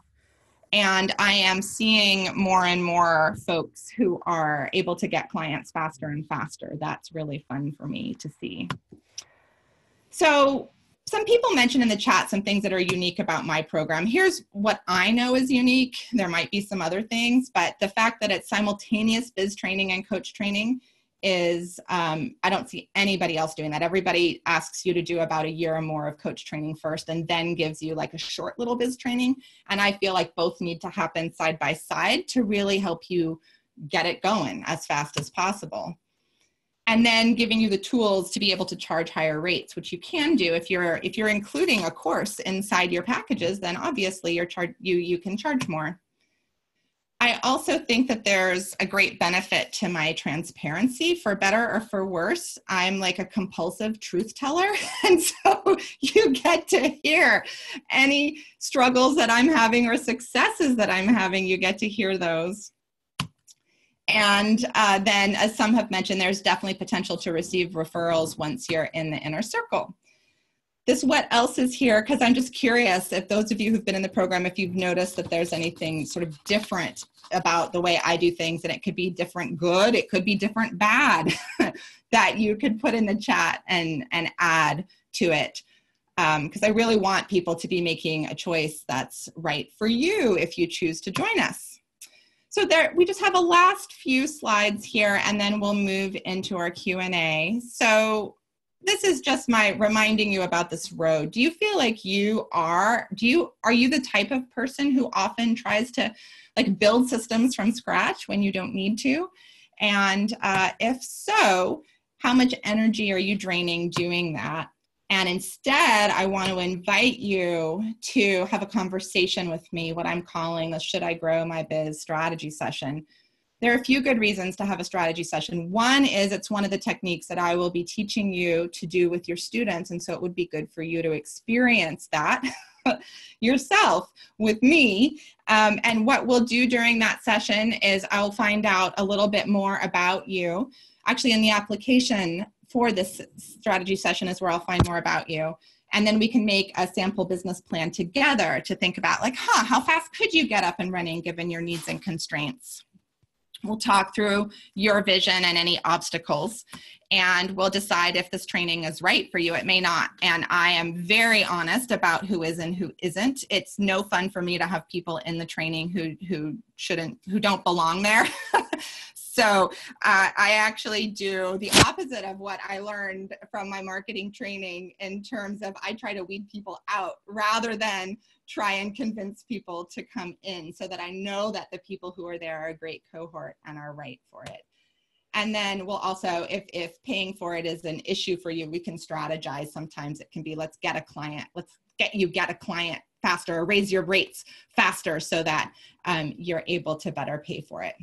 And I am seeing more and more folks who are able to get clients faster and faster. That's really fun for me to see. So some people mentioned in the chat some things that are unique about my program. Here's what I know is unique. There might be some other things, but the fact that it's simultaneous biz training and coach training is, I don't see anybody else doing that. Everybody asks you to do about a year or more of coach training first and then gives you like a short little biz training. And I feel like both need to happen side by side to really help you get it going as fast as possible. And then giving you the tools to be able to charge higher rates, which you can do if you're including a course inside your packages, then obviously you can charge more. I also think that there's a great benefit to my transparency, for better or for worse. I'm like a compulsive truth teller. And so you get to hear any struggles that I'm having or successes that I'm having, you get to hear those. And then, as some have mentioned, there's definitely potential to receive referrals once you're in the inner circle. This what else is here, because I'm just curious if those of you who've been in the program, if you've noticed that there's anything sort of different about the way I do things, and it could be different good, it could be different bad, that you could put in the chat and add to it. Because I really want people to be making a choice that's right for you if you choose to join us. So there, we just have a last few slides here, and then we'll move into our Q&A. So this is just my reminding you about this road. Do you feel like are you the type of person who often tries to like build systems from scratch when you don't need to? And if so, how much energy are you draining doing that? And instead, I want to invite you to have a conversation with me, what I'm calling the Should I Grow My Biz strategy session. There are a few good reasons to have a strategy session. One is it's one of the techniques that I will be teaching you to do with your students, and so it would be good for you to experience that yourself with me. And what we'll do during that session is I'll find out a little bit more about you. Actually, in the application for this strategy session is where I'll find more about you. And then we can make a sample business plan together to think about like, how fast could you get up and running given your needs and constraints? We'll talk through your vision and any obstacles, and we'll decide if this training is right for you. It may not. And I am very honest about who is and who isn't. It's no fun for me to have people in the training who don't belong there. So I actually do the opposite of what I learned from my marketing training in terms of I try to weed people out rather than try and convince people to come in, so that I know that the people who are there are a great cohort and are right for it. And then we'll also, if paying for it is an issue for you, we can strategize. Sometimes it can be, let's get a client faster, or raise your rates faster so that you're able to better pay for it.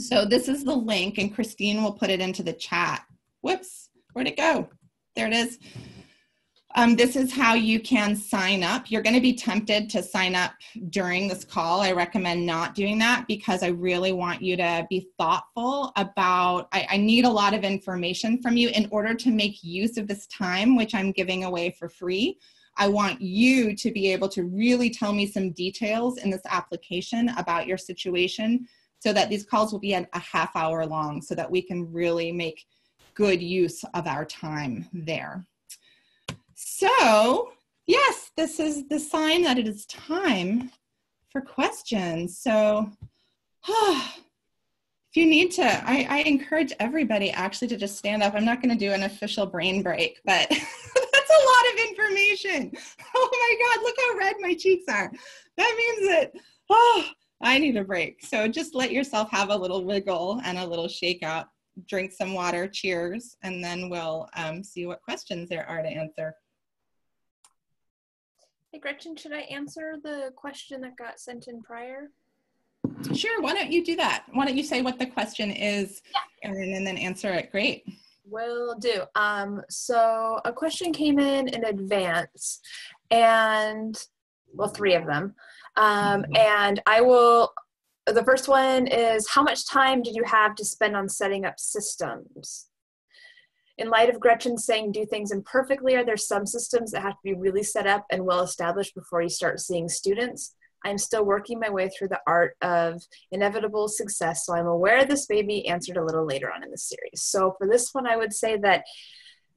So this is the link, and Christine will put it into the chat. Whoops, where'd it go? There it is. This is how you can sign up. You're going to be tempted to sign up during this call. I recommend not doing that because I really want you to be thoughtful about, I need a lot of information from you in order to make use of this time, which I'm giving away for free. I want you to be able to really tell me some details in this application about your situation, so that these calls will be a half hour long, so that we can really make good use of our time there. So yes, this is the sign that it is time for questions. So if you need to, I encourage everybody actually to just stand up. I'm not going to do an official brain break, but that's a lot of information. Oh my God, look how red my cheeks are. That means that, I need a break. So just let yourself have a little wiggle and a little shake out, drink some water, cheers, and then we'll see what questions there are to answer. Hey Gretchen, should I answer the question that got sent in prior? Sure, why don't you do that? Why don't you say what the question is, Erin, and then answer it? Great. Will do. So a question came in advance, and well, 3 of them. And the first one is, how much time did you have to spend on setting up systems? In light of Gretchen saying do things imperfectly, are there some systems that have to be really set up and well established before you start seeing students? I'm still working my way through the art of inevitable success. So I'm aware this may be answered a little later on in the series. So for this one, I would say that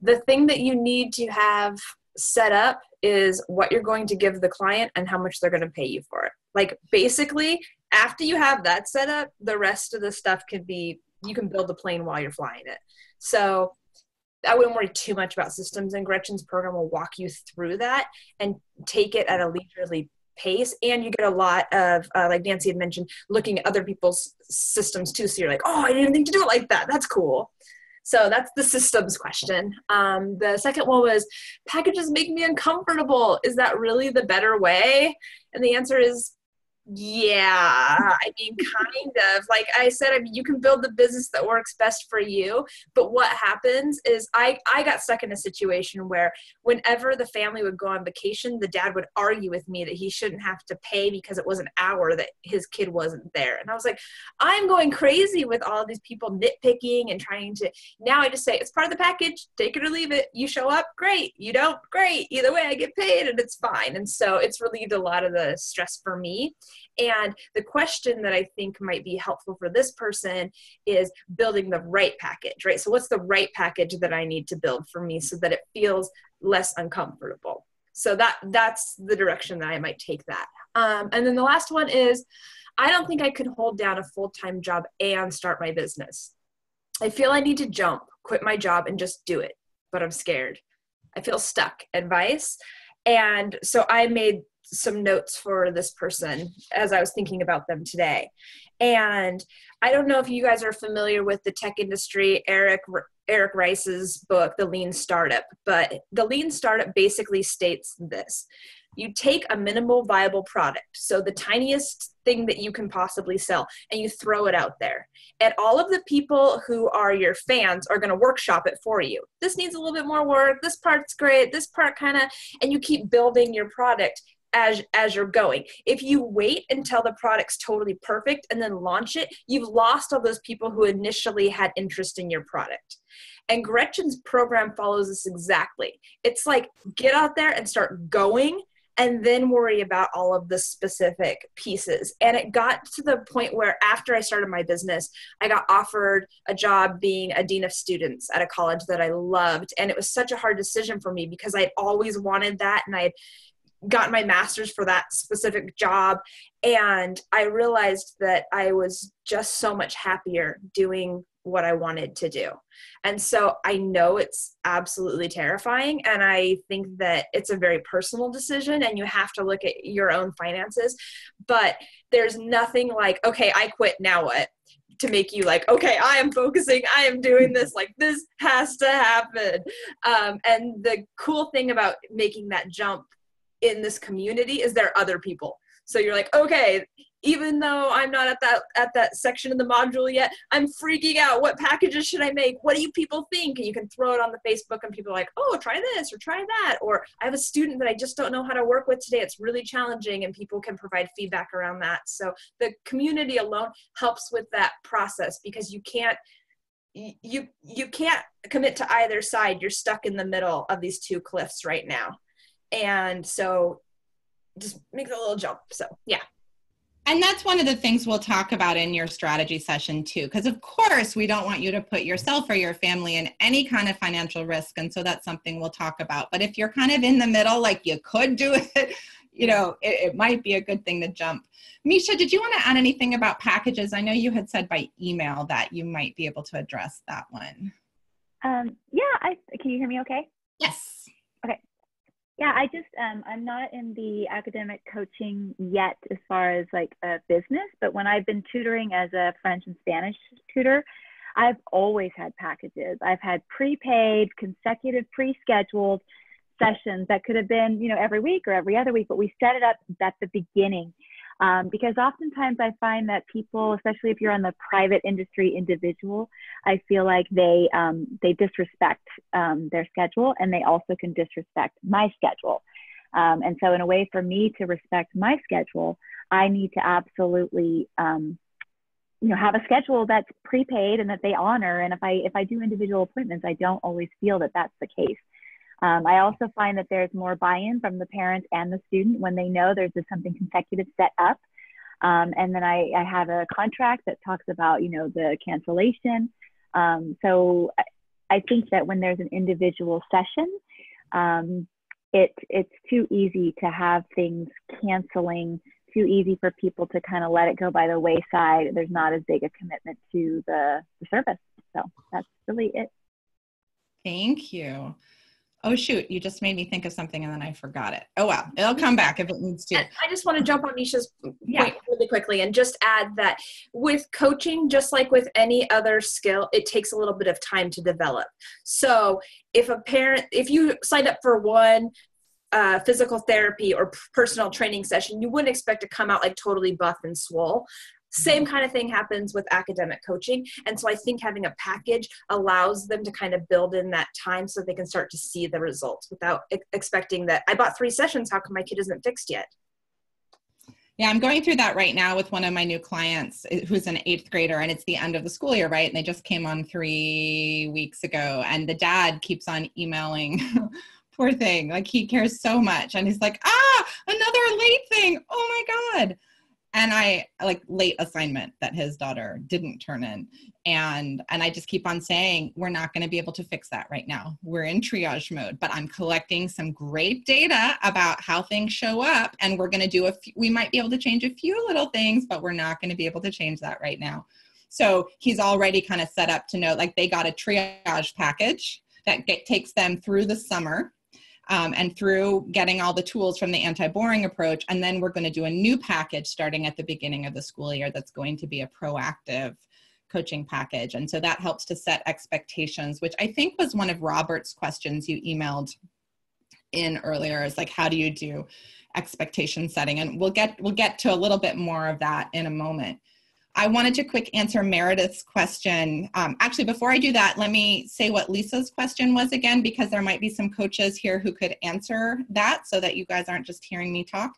the thing that you need to have set up is what you're going to give the client and how much they're going to pay you for it. Like basically, after you have that set up, the rest of the stuff you can build the plane while you're flying it. So I wouldn't worry too much about systems, and Gretchen's program will walk you through that and take it at a leisurely pace. And you get a lot of, like Nancy had mentioned, looking at other people's systems too. So you're like, oh, I didn't think to do it like that. That's cool. So that's the systems question. The second one was, packages make me uncomfortable. Is that really the better way? And the answer is, yeah, I mean, kind of. Like I said, I mean, you can build the business that works best for you. But what happens is I got stuck in a situation where whenever the family would go on vacation, the dad would argue with me that he shouldn't have to pay because it was an hour that his kid wasn't there. And I was like, I'm going crazy with all of these people nitpicking and trying to, now I just say, it's part of the package, take it or leave it. You show up, great. You don't, great. Either way, I get paid and it's fine. And so it's relieved a lot of the stress for me. And the question that I think might be helpful for this person is building the right package, right? So what's the right package that I need to build for me so that it feels less uncomfortable? So that's the direction that I might take that. And then the last one is, I don't think I could hold down a full-time job and start my business. I feel I need to jump, quit my job and just do it, but I'm scared. I feel stuck. Advice? And so I made some notes for this person as I was thinking about them today. And I don't know if you guys are familiar with the tech industry, Eric Rice's book, The Lean Startup, but the Lean Startup basically states this. You take a minimal viable product, so the tiniest thing that you can possibly sell, and you throw it out there. And all of the people who are your fans are going to workshop it for you. This needs a little bit more work. This part's great. This part kind of, and you keep building your product as you're going. If you wait until the product's totally perfect and then launch it, you've lost all those people who initially had interest in your product. And Gretchen's program follows this exactly. It's like, get out there and start going and then worry about all of the specific pieces. And it got to the point where after I started my business, I got offered a job being a dean of students at a college that I loved. And it was such a hard decision for me because I'd always wanted that, and I had gotten my master's for that specific job. And I realized that I was just so much happier doing what I wanted to do. And so I know it's absolutely terrifying. And I think that it's a very personal decision and you have to look at your own finances, but there's nothing like, okay, I quit, now what? To make you like, okay, I am focusing, I am doing this, like this has to happen. And the cool thing about making that jump in this community is there are other people. So you're like, okay, even though I'm not at that section of the module yet, I'm freaking out. What packages should I make? What do you people think? And you can throw it on the Facebook and people are like, oh, try this or try that. Or I have a student that I just don't know how to work with today. It's really challenging, and people can provide feedback around that. So the community alone helps with that process, because you can't commit to either side. You're stuck in the middle of these two cliffs right now. And so just make that little jump. So yeah. And that's one of the things we'll talk about in your strategy session too, because of course we don't want you to put yourself or your family in any kind of financial risk. And so that's something we'll talk about. But if you're kind of in the middle, like you could do it, it might be a good thing to jump. Misha, did you want to add anything about packages? I know you had said by email that you might be able to address that one. Can you hear me okay? Yes. Okay. Yeah, I'm not in the academic coaching yet as far as like a business, but when I've been tutoring as a French and Spanish tutor, I've always had packages. I've had prepaid, consecutive, pre-scheduled sessions that could have been, every week or every other week, but we set it up at the beginning. Because oftentimes I find that people, especially if you're on the private industry individual, I feel like they disrespect their schedule, and they also can disrespect my schedule. And so in a way for me to respect my schedule, I need to absolutely, have a schedule that's prepaid and that they honor. And if I do individual appointments, I don't always feel that that's the case. I also find that there's more buy-in from the parent and the student when they know there's just something consecutive set up. And then I have a contract that talks about, you know, the cancellation. So I think that when there's an individual session, it's too easy to have things canceling, too easy for people to kind of let it go by the wayside. There's not as big a commitment to the service. So that's really it. Thank you. Oh, shoot. You just made me think of something and then I forgot it. Oh, well, it'll come back if it needs to. I just want to jump on Misha's point really quickly and just add that with coaching, just like with any other skill, it takes a little bit of time to develop. So if you signed up for one physical therapy or personal training session, you wouldn't expect to come out like totally buff and swole. Same kind of thing happens with academic coaching. And so I think having a package allows them to kind of build in that time so they can start to see the results without expecting that I bought 3 sessions. How come my kid isn't fixed yet? Yeah, I'm going through that right now with one of my new clients who's an 8th grader, and it's the end of the school year, right? And they just came on 3 weeks ago, and the dad keeps on emailing. Poor thing. Like, he cares so much. And he's like, another late thing. Oh my God. And late assignment that his daughter didn't turn in. And I just keep on saying, we're not going to be able to fix that right now. We're in triage mode, but I'm collecting some great data about how things show up. And we're going to we might be able to change a few little things, but we're not going to be able to change that right now. So he's already kind of set up to know, like, they got a triage package that takes them through the summer. And through getting all the tools from the anti-boring approach. And then we're going to do a new package starting at the beginning of the school year that's going to be a proactive coaching package. And so that helps to set expectations, which I think was one of Robert's questions you emailed in earlier, is like, how do you do expectation setting? And we'll get to a little bit more of that in a moment. I wanted to quick answer Meredith's question. Actually, before I do that, let me say what Lisa's question was again, because there might be some coaches here who could answer that so that you guys aren't just hearing me talk.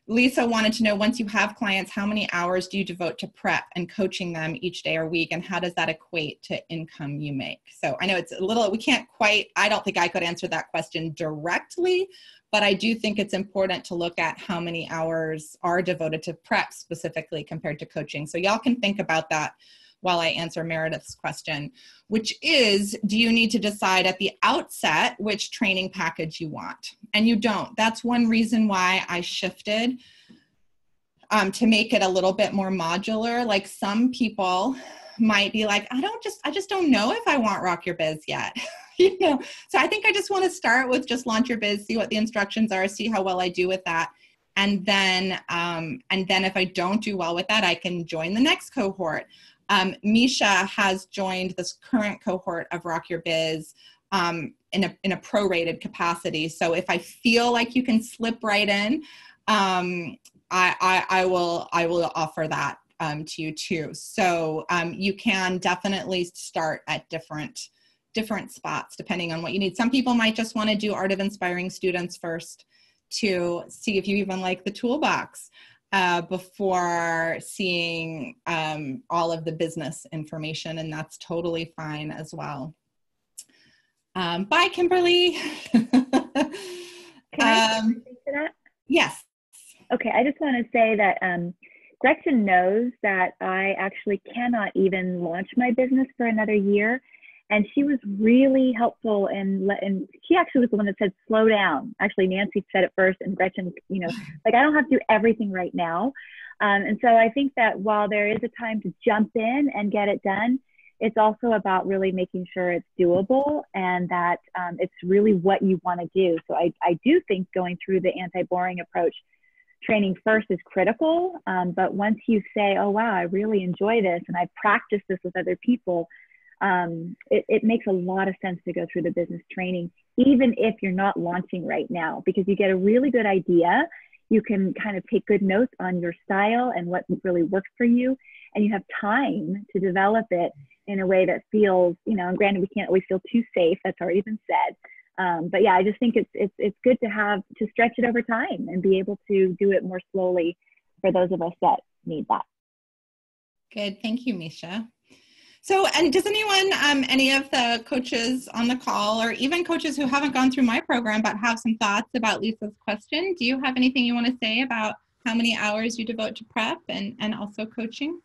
Lisa wanted to know, once you have clients, how many hours do you devote to prep and coaching them each day or week, and how does that equate to income you make? So I know it's a little, we can't quite, I don't think I could answer that question directly, but I do think it's important to look at how many hours are devoted to prep specifically compared to coaching. So y'all can think about that while I answer Meredith's question, which is, do you need to decide at the outset which training package you want? And you don't. That's one reason why I shifted to make it a little bit more modular. Like, some people might be like, I just don't know if I want Rock Your Biz yet. You know, so I think I just want to start with just Launch Your Biz, see what the instructions are, see how well I do with that. And then if I don't do well with that, I can join the next cohort. Misha has joined this current cohort of Rock Your Biz in a prorated capacity. So if I feel like you can slip right in, I will offer that to you too. So you can definitely start at different spots depending on what you need. Some people might just want to do Art of Inspiring Students first to see if you even like the toolbox before seeing all of the business information, and that's totally fine as well. Bye, Kimberly. Can I speak to that? Yes. Okay, I just want to say that Gretchen knows that I actually cannot even launch my business for another year. And she was really helpful, and she actually was the one that said, slow down. Actually, Nancy said it first, and Gretchen, like, I don't have to do everything right now. And so I think that while there is a time to jump in and get it done, it's also about really making sure it's doable and that it's really what you want to do. So I do think going through the anti-boring approach training first is critical. But once you say, oh, wow, I really enjoy this and I've practiced this with other people, it makes a lot of sense to go through the business training, even if you're not launching right now, because you get a really good idea. You can kind of take good notes on your style and what really works for you. And you have time to develop it in a way that feels, and granted, we can't always feel too safe. That's already been said. But yeah, I just think it's good to stretch it over time and be able to do it more slowly for those of us that need that. Good. Thank you, Misha. So, and does anyone, any of the coaches on the call, or even coaches who haven't gone through my program but have some thoughts about Lisa's question, do you have anything you want to say about how many hours you devote to prep and also coaching?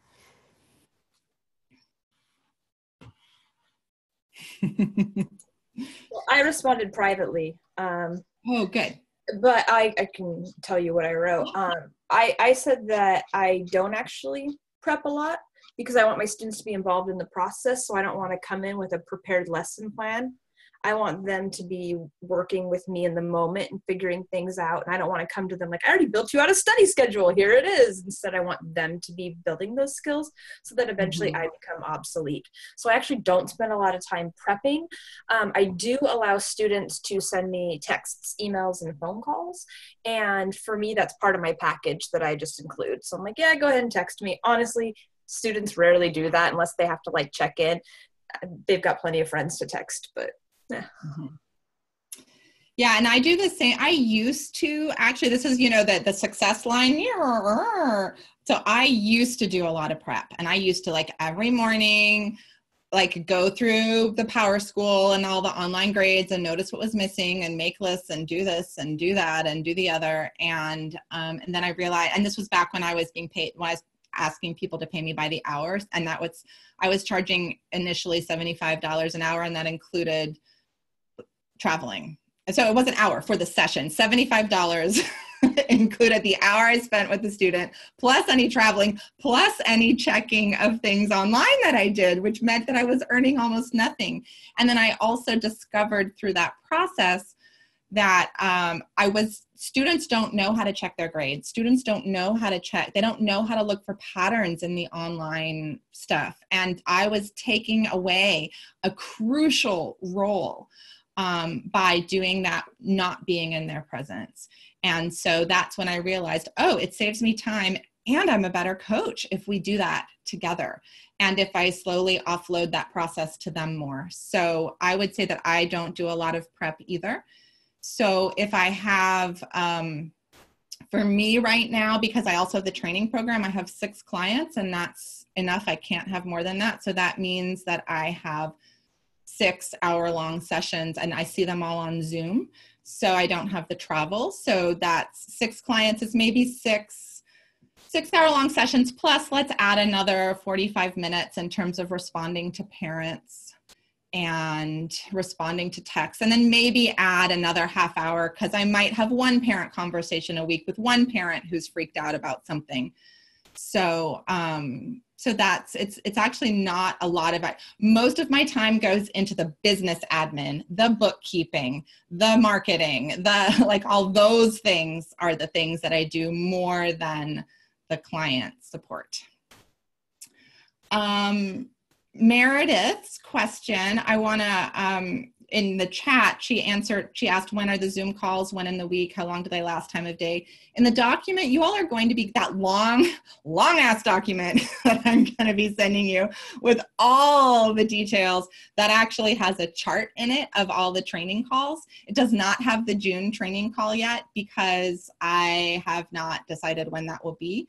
Well, I responded privately. Oh, good. But I can tell you what I wrote. I said that I don't actually prep a lot because I want my students to be involved in the process. So I don't want to come in with a prepared lesson plan. I want them to be working with me in the moment and figuring things out. And I don't want to come to them like, I already built you out a study schedule. Here it is. Instead, I want them to be building those skills so that eventually I become obsolete. So I actually don't spend a lot of time prepping. I do allow students to send me texts, emails, and phone calls. And for me, that's part of my package that I just include. So I'm like, yeah, go ahead and text me. Honestly, students rarely do that unless they have to like check in. They've got plenty of friends to text, but yeah. Yeah, and I do the same. I used to, actually, this is, you know, the success line. So I used to do a lot of prep, and I used to like every morning, like go through the Power School and all the online grades and notice what was missing and make lists and do this and do that and do the other. And then I realized, and this was back when I was being paid, when I was asking people to pay me by the hour, and I was charging initially $75 an hour, and that included traveling. So it was an hour for the session. $75 included the hour I spent with the student, plus any traveling, plus any checking of things online that I did, which meant that I was earning almost nothing. And then I also discovered through that process that students don't know how to check their grades. Students don't know how to check. They don't know how to look for patterns in the online stuff. And I was taking away a crucial role by doing that, not being in their presence. And so that's when I realized, oh, it saves me time and I'm a better coach if we do that together. And if I slowly offload that process to them more. So I would say that I don't do a lot of prep either. So if I have, for me right now, because I also have the training program, I have 6 clients and that's enough. I can't have more than that. So that means that I have 6-hour-long sessions and I see them all on Zoom. So I don't have the travel. So that's 6 clients is maybe 6-hour-long sessions, plus let's add another 45 minutes in terms of responding to parents and responding to texts, and then maybe add another half hour because I might have one parent conversation a week with one parent who's freaked out about something. So so it's actually not a lot of it. Most of my time goes into the business admin, the bookkeeping, the marketing, like all those things are the things that I do more than the client support. Meredith's question, I want to, in the chat, she asked, when are the Zoom calls, when in the week, how long do they last, time of day? In the document, you all are going to be, that long ass document that I'm going to be sending you with all the details, that actually has a chart in it of all the training calls. It does not have the June training call yet because I have not decided when that will be.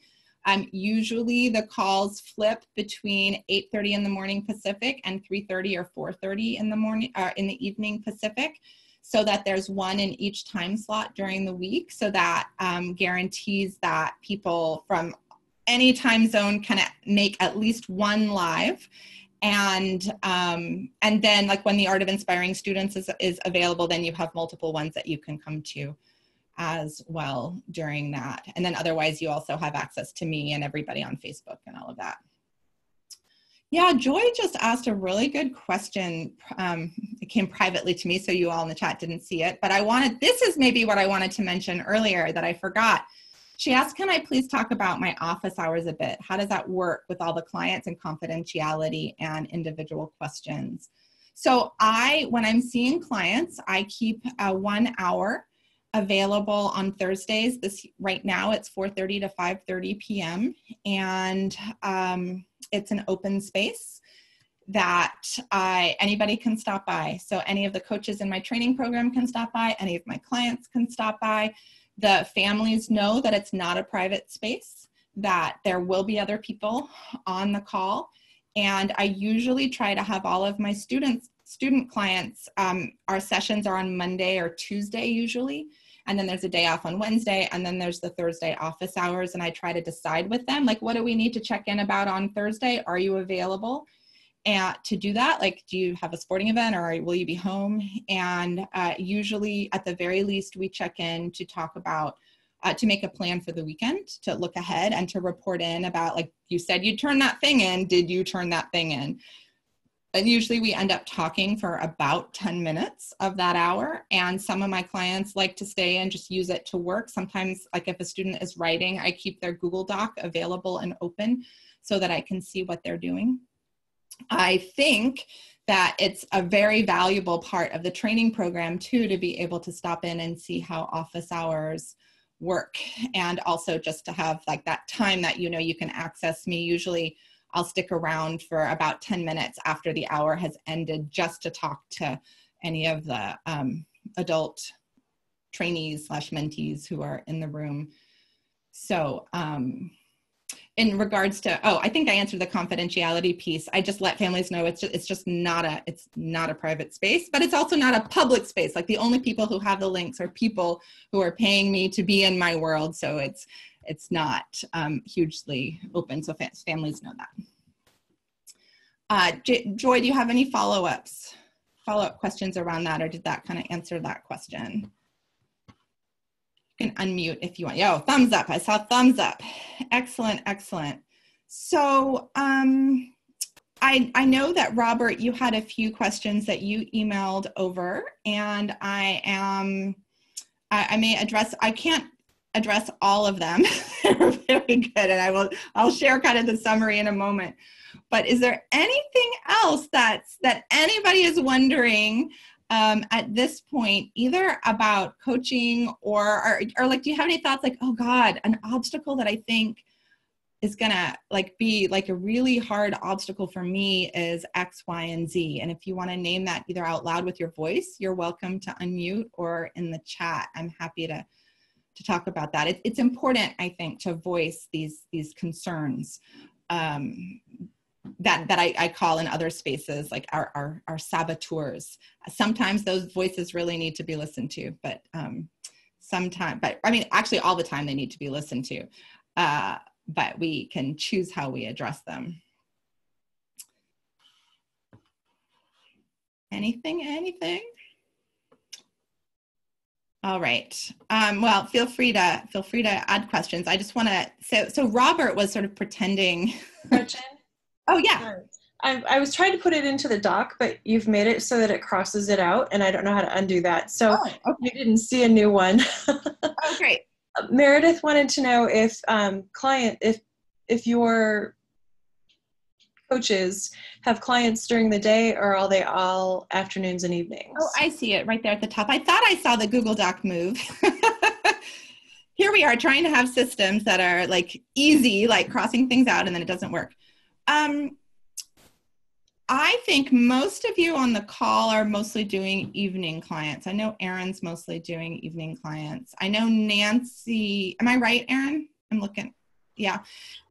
Usually the calls flip between 8:30 in the morning Pacific and 3:30 or 4:30 in the morning, in the evening Pacific, so that there's one in each time slot during the week. So that guarantees that people from any time zone can make at least one live. And then like when the Art of Inspiring Students is available, then you have multiple ones that you can come to as well during that. And then otherwise you also have access to me and everybody on Facebook and all of that. Yeah, Joy just asked a really good question. It came privately to me, so you all in the chat didn't see it, but this is maybe what I wanted to mention earlier that I forgot. She asked, can I please talk about my office hours a bit? How does that work with all the clients and confidentiality and individual questions? So when I'm seeing clients, I keep 1 hour available on Thursdays. Right now it's 4:30 to 5:30 p.m. and it's an open space that anybody can stop by. So any of the coaches in my training program can stop by, any of my clients can stop by. The families know that it's not a private space, that there will be other people on the call. And I usually try to have all of my student clients, our sessions are on Monday or Tuesday usually. And then there's a day off on Wednesday, and then there's the Thursday office hours. And I try to decide with them, like, what do we need to check in about on Thursday? Are you available? And to do that, like, do you have a sporting event, or will you be home? And usually at the very least, we check in to talk about, to make a plan for the weekend, to look ahead and to report in about, like, you said you'd turn that thing in, did you turn that thing in? And usually we end up talking for about 10 minutes of that hour. And some of my clients like to stay and just use it to work. Sometimes, like if a student is writing, I keep their Google Doc available and open so that I can see what they're doing. I think that it's a very valuable part of the training program too, to be able to stop in and see how office hours work. And also just to have like that time that, you know, you can access me. Usually I'll stick around for about 10 minutes after the hour has ended, just to talk to any of the adult trainees / mentees who are in the room. So in regards to, I think I answered the confidentiality piece. I just let families know it's just not a private space, but it's also not a public space. Like, the only people who have the links are people who are paying me to be in my world. So it's not hugely open, so families know that. Joy, do you have any follow-up questions around that, or did that kind of answer that question? You can unmute if you want. Yo, thumbs up. I saw thumbs up. Excellent, excellent. So I know that, Robert, you had a few questions that you emailed over, and I may address, I can't address all of them. They're very good, and I'll share kind of the summary in a moment. But is there anything else that anybody is wondering at this point, either about coaching or like, do you have any thoughts like, oh God, an obstacle that I think is gonna like be like a really hard obstacle for me is X, Y, and Z. And if you want to name that either out loud with your voice, you're welcome to unmute, or in the chat. I'm happy to talk about that. It's important, I think, to voice these concerns that I call in other spaces like our saboteurs. Sometimes those voices really need to be listened to, but sometimes, but I mean, actually all the time they need to be listened to, but we can choose how we address them. Anything? All right. Well, feel free to add questions. I just want to, so Robert was sort of pretending. Gretchen? Oh, yeah. I was trying to put it into the doc, but you've made it so that it crosses it out, and I don't know how to undo that. So okay. You didn't see a new one. Oh, great. Meredith wanted to know if if your coaches have clients during the day, or are they all afternoons and evenings? Oh, I see it right there at the top. I thought I saw the Google Doc move. Here we are trying to have systems that are like easy, like crossing things out, and then it doesn't work. I think most of you on the call are mostly doing evening clients. I know Erin's mostly doing evening clients. I know Nancy, am I right, Erin? I'm looking. Yeah.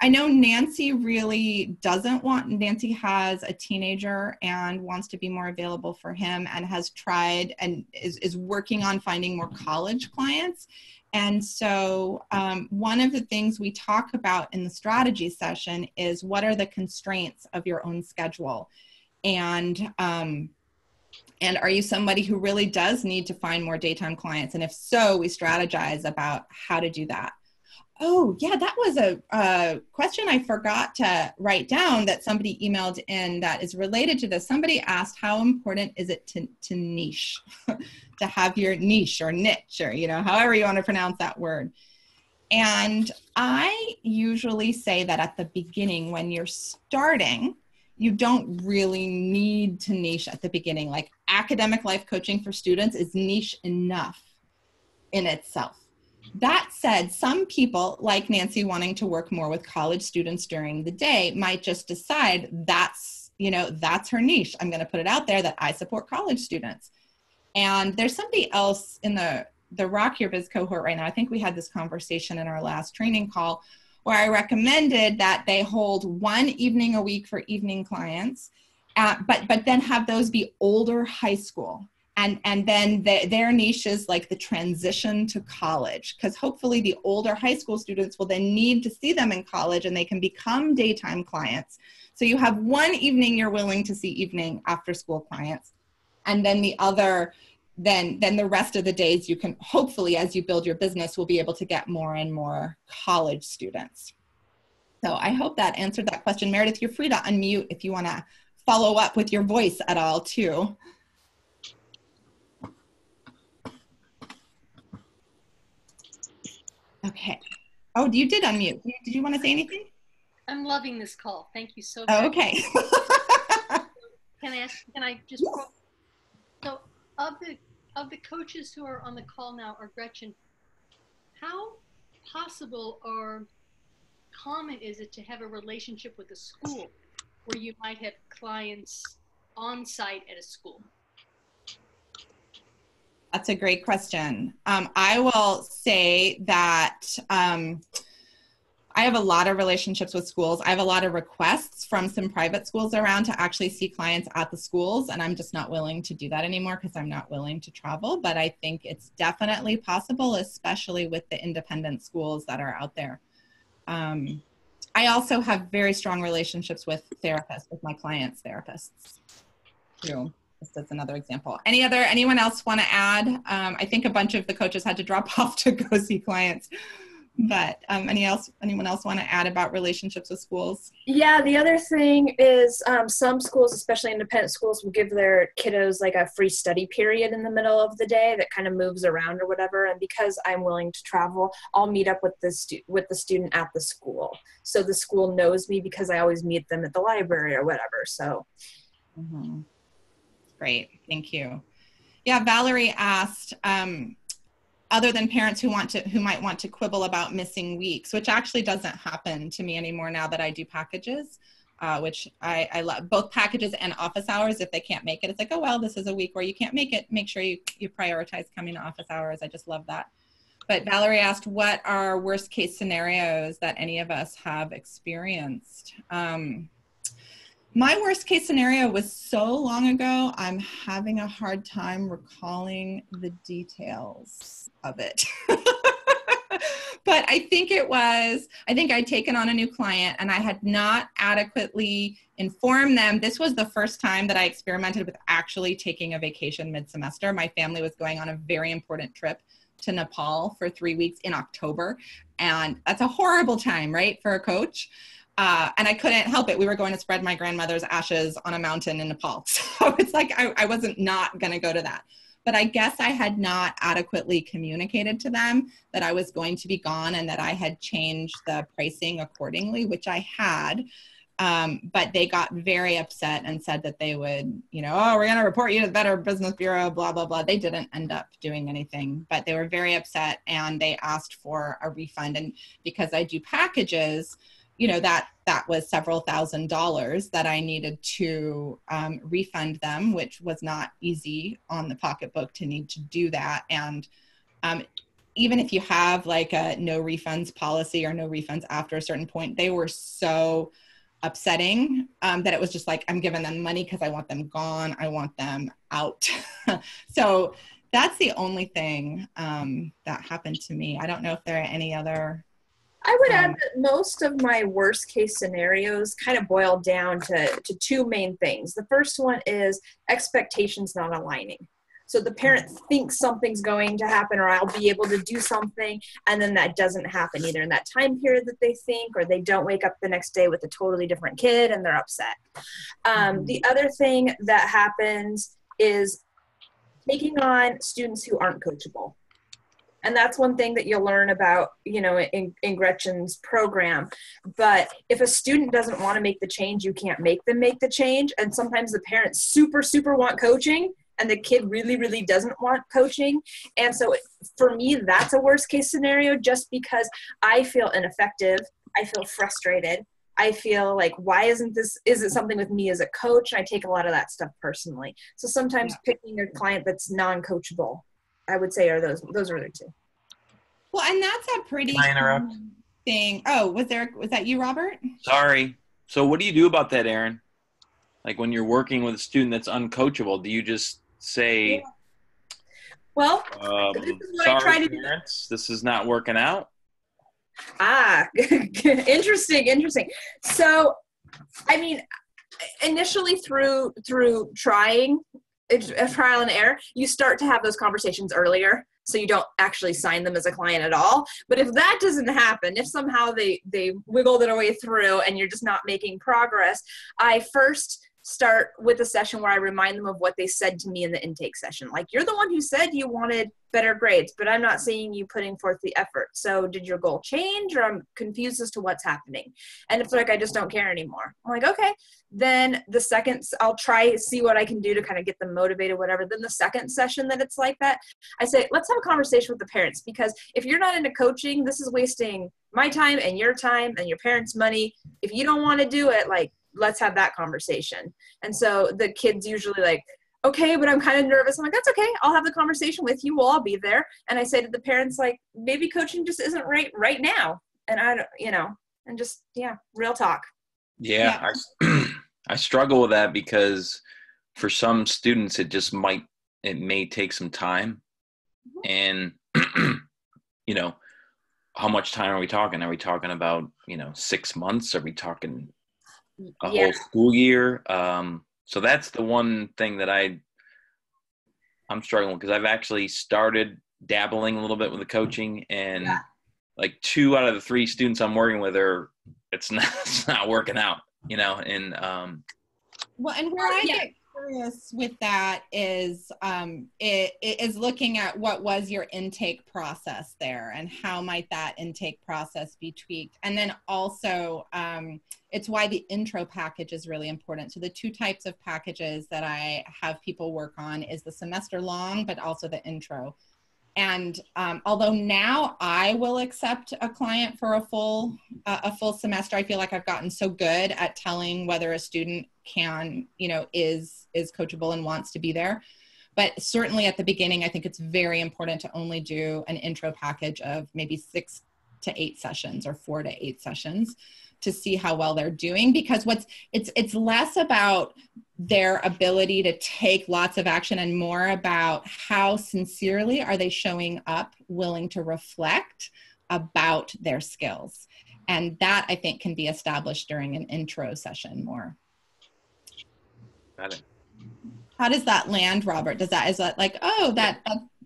I know Nancy really doesn't want, Nancy has a teenager and wants to be more available for him, and has tried and is working on finding more college clients. And so one of the things we talk about in the strategy session is, what are the constraints of your own schedule? And are you somebody who really does need to find more daytime clients? And if so, we strategize about how to do that. Oh, yeah, that was a question I forgot to write down that somebody emailed in that is related to this. Somebody asked, how important is it to niche, to have your niche or niche, or, you know, however you want to pronounce that word. And I usually say that at the beginning, when you're starting, you don't really need to niche at the beginning. Like, academic life coaching for students is niche enough in itself. That said, some people, like Nancy, wanting to work more with college students during the day, might just decide that's her niche. I'm going to put it out there that I support college students. And there's somebody else in the Rock Your Biz cohort right now. I think we had this conversation in our last training call, where I recommended that they hold one evening a week for evening clients, but then have those be older high school. And then their niche is like the transition to college, because hopefully the older high school students will then need to see them in college and they can become daytime clients. So you have one evening you're willing to see evening after school clients. And then the other, then the rest of the days you can, hopefully as you build your business, will be able to get more and more college students. So I hope that answered that question. Meredith, you're free to unmute if you want to follow up with your voice at all too. Okay. Oh, you did unmute. Did you want to say anything? I'm loving this call. Thank you so much. Oh, okay. Can I just quote? So of the coaches who are on the call now, or Gretchen, how possible or common is it to have a relationship with a school where you might have clients on site at a school? That's a great question. I will say that I have a lot of relationships with schools. I have a lot of requests from some private schools around to actually see clients at the schools, and I'm just not willing to do that anymore because I'm not willing to travel. But I think it's definitely possible, especially with the independent schools that are out there. I also have very strong relationships with therapists, with my clients' therapists too. Just as another example. Anyone else want to add? I think a bunch of the coaches had to drop off to go see clients, but anyone else want to add about relationships with schools? Yeah, the other thing is some schools, especially independent schools, will give their kiddos like a free study period in the middle of the day that kind of moves around or whatever. And because I'm willing to travel, I'll meet up with the student at the school. So the school knows me because I always meet them at the library or whatever. So. Mm-hmm. Great, thank you. Yeah, Valerie asked, other than parents who might want to quibble about missing weeks, which actually doesn't happen to me anymore now that I do packages, which I love, both packages and office hours. If they can't make it, it's like, oh, well, this is a week where you can't make it. Make sure you prioritize coming to office hours. I just love that. But Valerie asked, what are worst case scenarios that any of us have experienced? My worst case scenario was so long ago, I'm having a hard time recalling the details of it. But I think I'd taken on a new client and I had not adequately informed them. This was the first time that I experimented with actually taking a vacation mid-semester. My family was going on a very important trip to Nepal for 3 weeks in October. And that's a horrible time, right, for a coach. And I couldn't help it. We were going to spread my grandmother's ashes on a mountain in Nepal. So it's like I wasn't not going to go to that. But I guess I had not adequately communicated to them that I was going to be gone and that I had changed the pricing accordingly, which I had. But they got very upset and said that they would, oh, we're going to report you to the Better Business Bureau, blah, blah, blah. They didn't end up doing anything, but they were very upset and they asked for a refund. And because I do packages, that was several $1,000s that I needed to refund them, which was not easy on the pocketbook to need to do that. And even if you have like a no refunds policy or no refunds after a certain point, they were so upsetting that it was just like, I'm giving them money because I want them gone. I want them out. So that's the only thing that happened to me. I don't know if there are any other. I would add that most of my worst case scenarios kind of boil down to two main things. The first one is expectations not aligning. So the parent thinks something's going to happen or I'll be able to do something, and then that doesn't happen either in that time period that they think, or they don't wake up the next day with a totally different kid and they're upset. The other thing that happens is taking on students who aren't coachable. And that's one thing that you'll learn about, in Gretchen's program. But if a student doesn't want to make the change, you can't make them make the change. And sometimes the parents super, super want coaching and the kid really, really doesn't want coaching. And so for me, that's a worst case scenario just because I feel ineffective. I feel frustrated. I feel like, why is it something with me as a coach? And I take a lot of that stuff personally. So sometimes picking a client that's non-coachable, I would say those are the two. Well, and that's a pretty. Can I interrupt? thing, oh, was that you, Robert? Sorry. So what do you do about that, Aaron? Like when you're working with a student that's uncoachable, do you just say, well, this is what I try sorry to do. parents, this is not working out? Interesting. So, I mean, initially through trying, trial and error, you start to have those conversations earlier, so you don't actually sign them as a client at all. But if that doesn't happen, if somehow they wiggle their way through and you're just not making progress, I first start with a session where I remind them of what they said to me in the intake session. Like, you're the one who said you wanted better grades, but I'm not seeing you putting forth the effort. So did your goal change, or I'm confused as to what's happening? And if they're like, I just don't care anymore, I'm like, okay. Then the second, I'll try see what I can do to kind of get them motivated, whatever. Then the second session that it's like that, I say, let's have a conversation with the parents, because if you're not into coaching, this is wasting my time and your parents' money. If you don't want to do it, like, let's have that conversation. And so the kids usually like, okay, but I'm kind of nervous. I'm like, that's okay. I'll have the conversation with you. We'll all be there. And I say to the parents, like, maybe coaching just isn't right now. And I don't, and just, real talk. Yeah. I struggle with that because for some students, it may take some time. And, how much time are we talking? Are we talking about, 6 months? Are we talking a whole school year? So that's the one thing that I'm struggling with, because I've actually started dabbling a little bit with the coaching, and like 2 out of the 3 students I'm working with it's not working out, and well, and where I get curious with that is it is looking at what was your intake process there, and how might that intake process be tweaked. And then also it's why the intro package is really important. So the 2 types of packages that I have people work on is the semester long, but also the intro. And although now I will accept a client for a full semester, I feel like I've gotten so good at telling whether a student can, is coachable and wants to be there. But certainly at the beginning, I think it's very important to only do an intro package of maybe 6 to 8 sessions or 4 to 8 sessions to see how well they're doing, because it's less about their ability to take lots of action and more about how sincerely are they showing up, willing to reflect about their skills. And that, I think, can be established during an intro session more. Got it. How does that land, Robert? Is that like, oh, that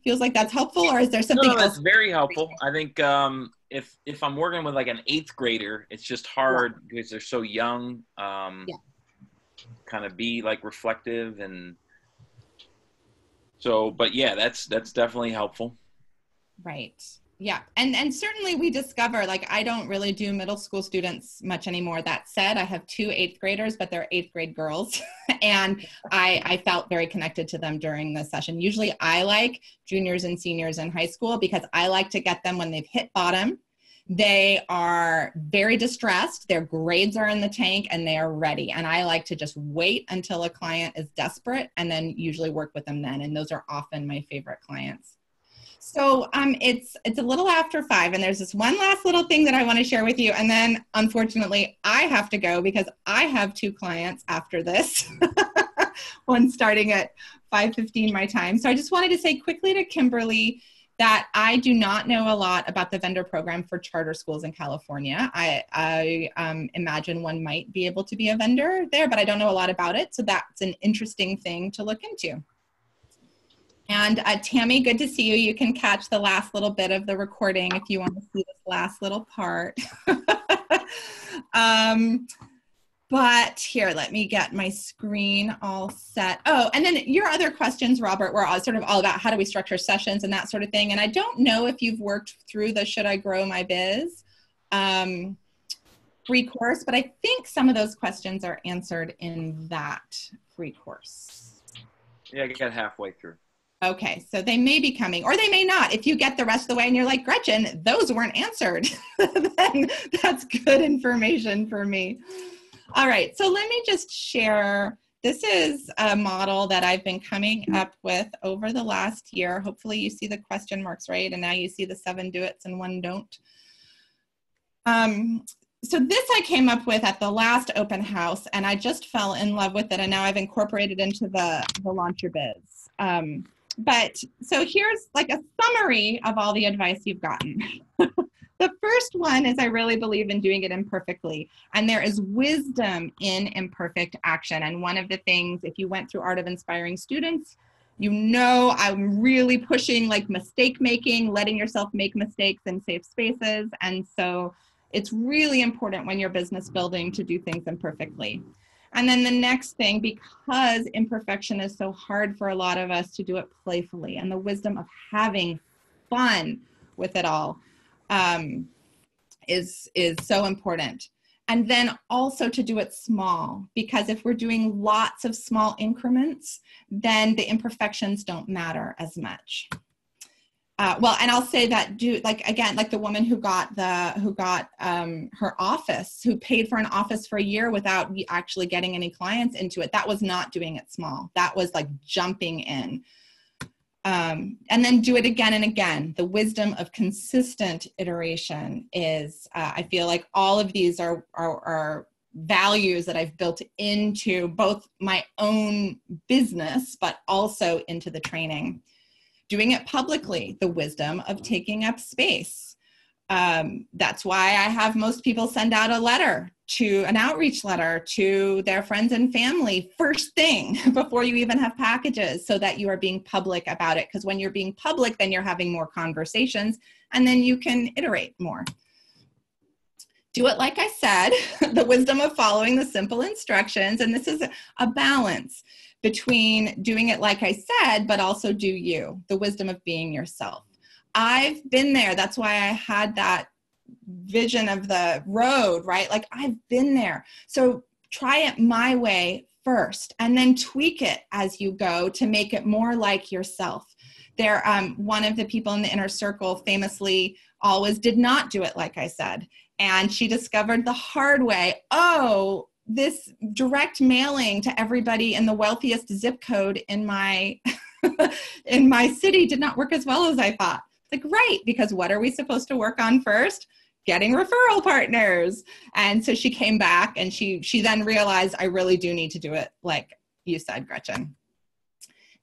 feels like that's helpful, or is there something else? That's very helpful. I think if I'm working with like an 8th grader, it's just hard because they're so young. Kind of be like reflective, and so, but that's definitely helpful. Right. Yeah. And certainly we discover, like, I don't really do middle school students much anymore. That said, I have 2 8th graders, but they're 8th grade girls. And I felt very connected to them during the session. Usually I like juniors and seniors in high school, because I like to get them when they've hit bottom. They are very distressed, their grades are in the tank, and they are ready. And I like to just wait until a client is desperate and then usually work with them then. And those are often my favorite clients. So it's a little after 5, and there's this one last little thing that I want to share with you. And then unfortunately I have to go because I have 2 clients after this, one starting at 5:15 my time. So I just wanted to say quickly to Kimberly that I do not know a lot about the vendor program for charter schools in California. I imagine one might be able to be a vendor there, but I don't know a lot about it. So that's an interesting thing to look into. And Tammy, good to see you. You can catch the last little bit of the recording if you want to see this last little part. But here, let me get my screen all set. Oh, and then your other questions, Robert, were all sort of all about how do we structure sessions and that sort of thing. And I don't know if you've worked through the Should I Grow My Biz free course, but I think some of those questions are answered in that free course. Yeah, I got halfway through. Okay, so they may be coming, or they may not. If you get the rest of the way and you're like, Gretchen, those weren't answered, then that's good information for me. All right, so let me just share. This is a model that I've been coming up with over the last year. Hopefully you see the question marks right, and now you see the 7 do-its and 1 don't. So this I came up with at the last open house, and I just fell in love with it, and now I've incorporated into the Launch Your Biz. But so here's like a summary of all the advice you've gotten. The first one is I really believe in doing it imperfectly, and there is wisdom in imperfect action. And one of the things, if you went through Art of Inspiring Students, you know I'm really pushing like mistake making, letting yourself make mistakes in safe spaces. And so it's really important when you're business building to do things imperfectly. And then the next thing, because imperfection is so hard for a lot of us, to do it playfully, and the wisdom of having fun with it all is so important. And then also to do it small, because if we're doing lots of small increments, then the imperfections don't matter as much. Well, and I'll say that like the woman who got her office, who paid for an office for a year without actually getting any clients into it, that was not doing it small. That was like jumping in. And then do it again and again. The wisdom of consistent iteration is, I feel like all of these are values that I've built into both my own business, but also into the training. Doing it publicly, the wisdom of taking up space. That's why I have most people send out an outreach letter to their friends and family first thing before you even have packages, so that you are being public about it. Because when you're being public, then you're having more conversations, and then you can iterate more. Do it like I said, the wisdom of following the simple instructions. And this is a balance between doing it like I said, but also do you, the wisdom of being yourself. I've been there. That's why I had that vision of the road, right? Like I've been there. So try it my way first, and then tweak it as you go to make it more like yourself. One of the people in the inner circle famously always did not do it like I said. And she discovered the hard way, this direct mailing to everybody in the wealthiest zip code in my in my city did not work as well as I thought. Like, right, because what are we supposed to work on first? Getting referral partners. And so she came back, and she then realized, I really do need to do it like you said, Gretchen.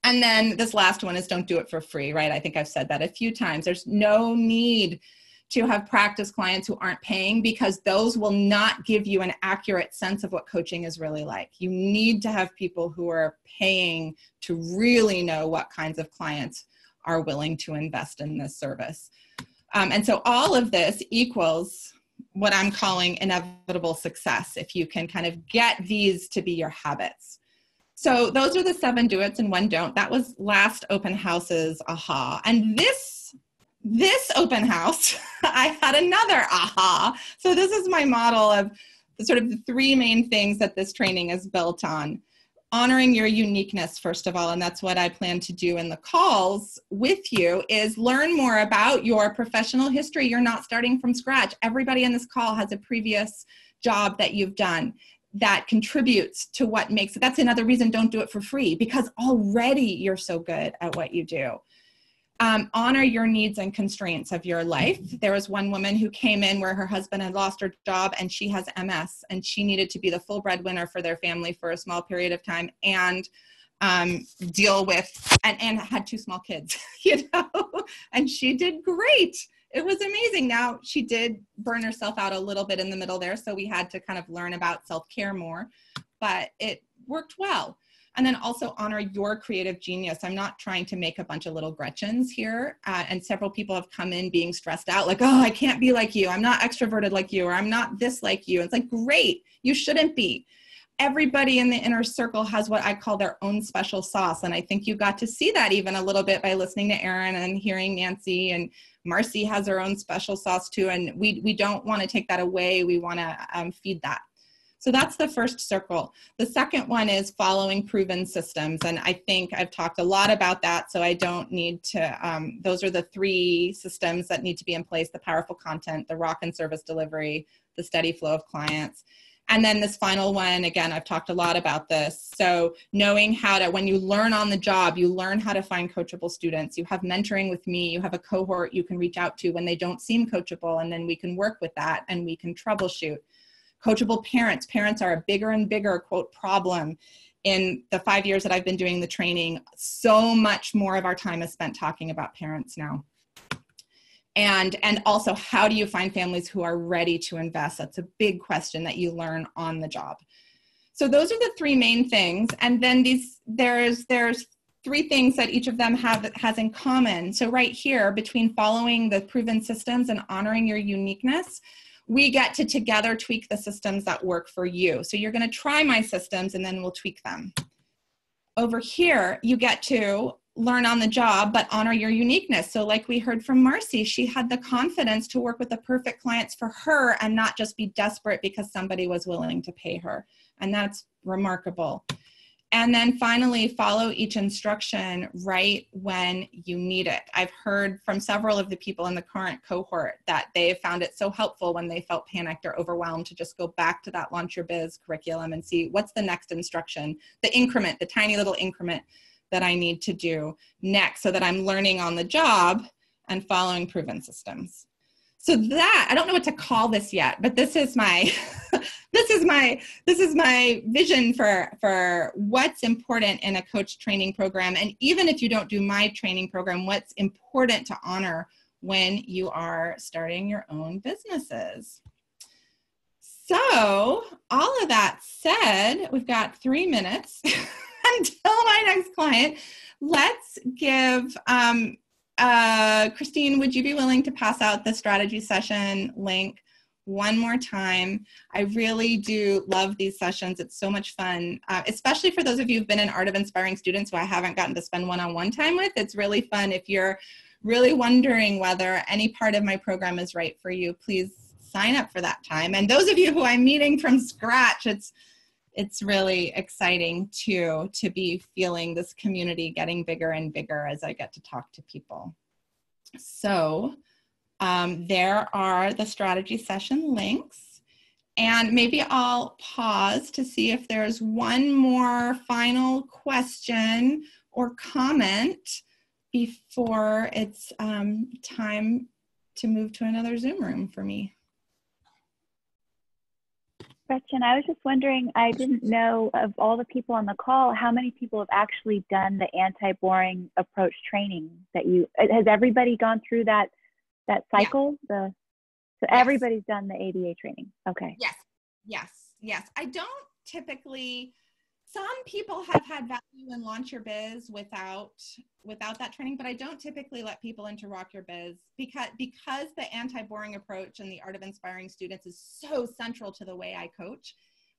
And then this last one is don't do it for free, right? I think I've said that a few times. There's no need to have practice clients who aren't paying, because those will not give you an accurate sense of what coaching is really like. You need to have people who are paying to really know what kinds of clients are willing to invest in this service. And so all of this equals what I'm calling inevitable success, if you can kind of get these to be your habits. So those are the 7 do-its and 1 don't. That was last open house's aha. And this open house, I had another aha. So this is my model of the 3 main things that this training is built on. Honoring your uniqueness, first of all, and that's what I plan to do in the calls with you, is learn more about your professional history. You're not starting from scratch. Everybody in this call has a previous job that you've done that contributes to what makes it. That's another reason don't do it for free, because already you're so good at what you do. Honor your needs and constraints of your life. There was one woman who came in where her husband had lost her job, and she has MS, and she needed to be the full breadwinner for their family for a small period of time, and deal with, and had 2 small kids, and she did great. It was amazing. Now, she did burn herself out a little bit in the middle there, so we had to kind of learn about self-care more, but it worked well. And then also honor your creative genius. I'm not trying to make a bunch of little Gretchens here. And several people have come in being stressed out, like, I can't be like you. I'm not extroverted like you, or I'm not this like you. It's like, great, you shouldn't be. Everybody in the inner circle has what I call their own special sauce. And I think you got to see that even a little bit by listening to Erin and hearing Nancy, and Marcy has her own special sauce too. And we don't want to take that away. We want to feed that. So that's the first circle. The second one is following proven systems. And I think I've talked a lot about that, so I don't need to, those are the 3 systems that need to be in place: the powerful content, the rock and service delivery, the steady flow of clients. And then this final one, again, I've talked a lot about this. So knowing how to, when you learn on the job, you learn how to find coachable students. You have mentoring with me. You have a cohort you can reach out to when they don't seem coachable, and then we can work with that and we can troubleshoot. Coachable parents. Parents are a bigger and bigger, quote, problem. In the 5 years that I've been doing the training, so much more of our time is spent talking about parents now. And also, how do you find families who are ready to invest? That's a big question that you learn on the job. So those are the three main things. And then there's three things that each of them has in common. So right here, between following the proven systems and honoring your uniqueness, we get to together tweak the systems that work for you. So you're going to try my systems and then we'll tweak them. Over here, you get to learn on the job, but honor your uniqueness. So like we heard from Marcy, she had the confidence to work with the perfect clients for her and not just be desperate because somebody was willing to pay her. And that's remarkable. And then finally, follow each instruction right when you need it. I've heard from several of the people in the current cohort that they found it so helpful when they felt panicked or overwhelmed to just go back to that Launch Your Biz curriculum and see what's the next instruction, the increment, the tiny little increment that I need to do next so that I'm learning on the job and following proven systems. So that, I don't know what to call this yet, but this is my this is my vision for what's important in a coach training program. And even if you don't do my training program, what's important to honor when you are starting your own businesses. So all of that said, we've got 3 minutes until my next client. Let's give, Christine, would you be willing to pass out the strategy session link one more time? I really do love these sessions. It's so much fun, especially for those of you who've been in Art of Inspiring Students who I haven't gotten to spend one-on-one time with. It's really fun. If you're really wondering whether any part of my program is right for you, please sign up for that time. And those of you who I'm meeting from scratch, it's really exciting too, to be feeling this community getting bigger and bigger as I get to talk to people. So there are the strategy session links. And maybe I'll pause to see if there's one more final question or comment before it's time to move to another Zoom room for me. Gretchen, I was just wondering, I didn't know of all the people on the call, how many people have actually done the anti-boring approach training that has everybody gone through that cycle? Yeah. So everybody's done the ABA training. Okay. Yes. I don't typically, some people have had value in Launch Your Biz without that training, but I don't typically let people into Rock Your Biz because the anti-boring approach and the Art of Inspiring Students is so central to the way I coach.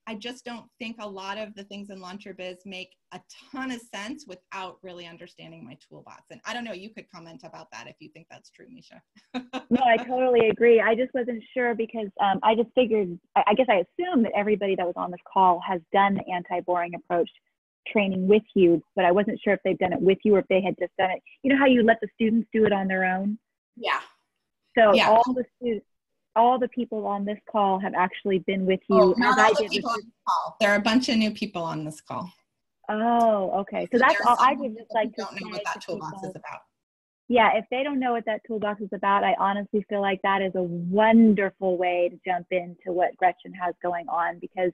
I just don't think a lot of the things in Launch Your Biz make a ton of sense without really understanding my toolbox. And I don't know, you could comment about that if you think that's true, Misha. No, I totally agree. I just wasn't sure because I just figured, I guess I assumed that everybody that was on this call has done the anti-boring approach training with you, but I wasn't sure if they've done it with you or if they had just done it. You know how you let the students do it on their own? Yeah. So yeah. All the people on this call have actually been with you. Oh, not all the people on this call. There are a bunch of new people on this call. Oh, okay. So that's all. I would just like to don't know what that toolbox is about. Yeah, if they don't know what that toolbox is about, I honestly feel like that is a wonderful way to jump into what Gretchen has going on, because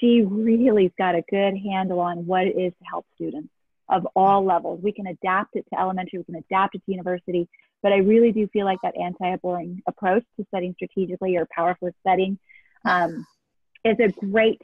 she really's got a good handle on what it is to help students of all levels. We can adapt it to elementary, we can adapt it to university, but I really do feel like that anti-boring approach to studying strategically or powerful setting is a great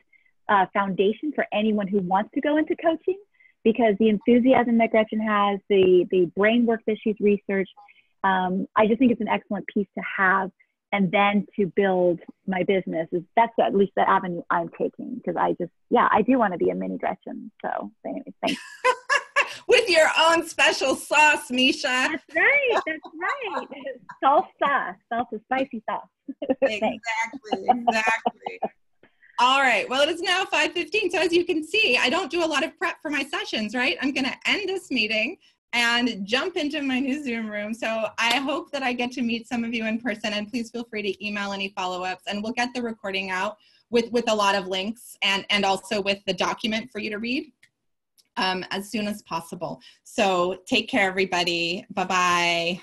foundation for anyone who wants to go into coaching, because the enthusiasm that Gretchen has, the brain work that she's researched, I just think it's an excellent piece to have. And then to build my business, that's at least the avenue I'm taking, because I do want to be a mini Gretchen. So anyway, thanks. With your own special sauce, Misha. That's right. Salsa, spicy sauce. Exactly. All right. Well, it is now 5:15. So as you can see, I don't do a lot of prep for my sessions, right? I'm going to end this meeting and jump into my new Zoom room. So I hope that I get to meet some of you in person, and please feel free to email any follow-ups, and we'll get the recording out. with a lot of links and also with the document for you to read as soon as possible. So take care, everybody. Bye-bye.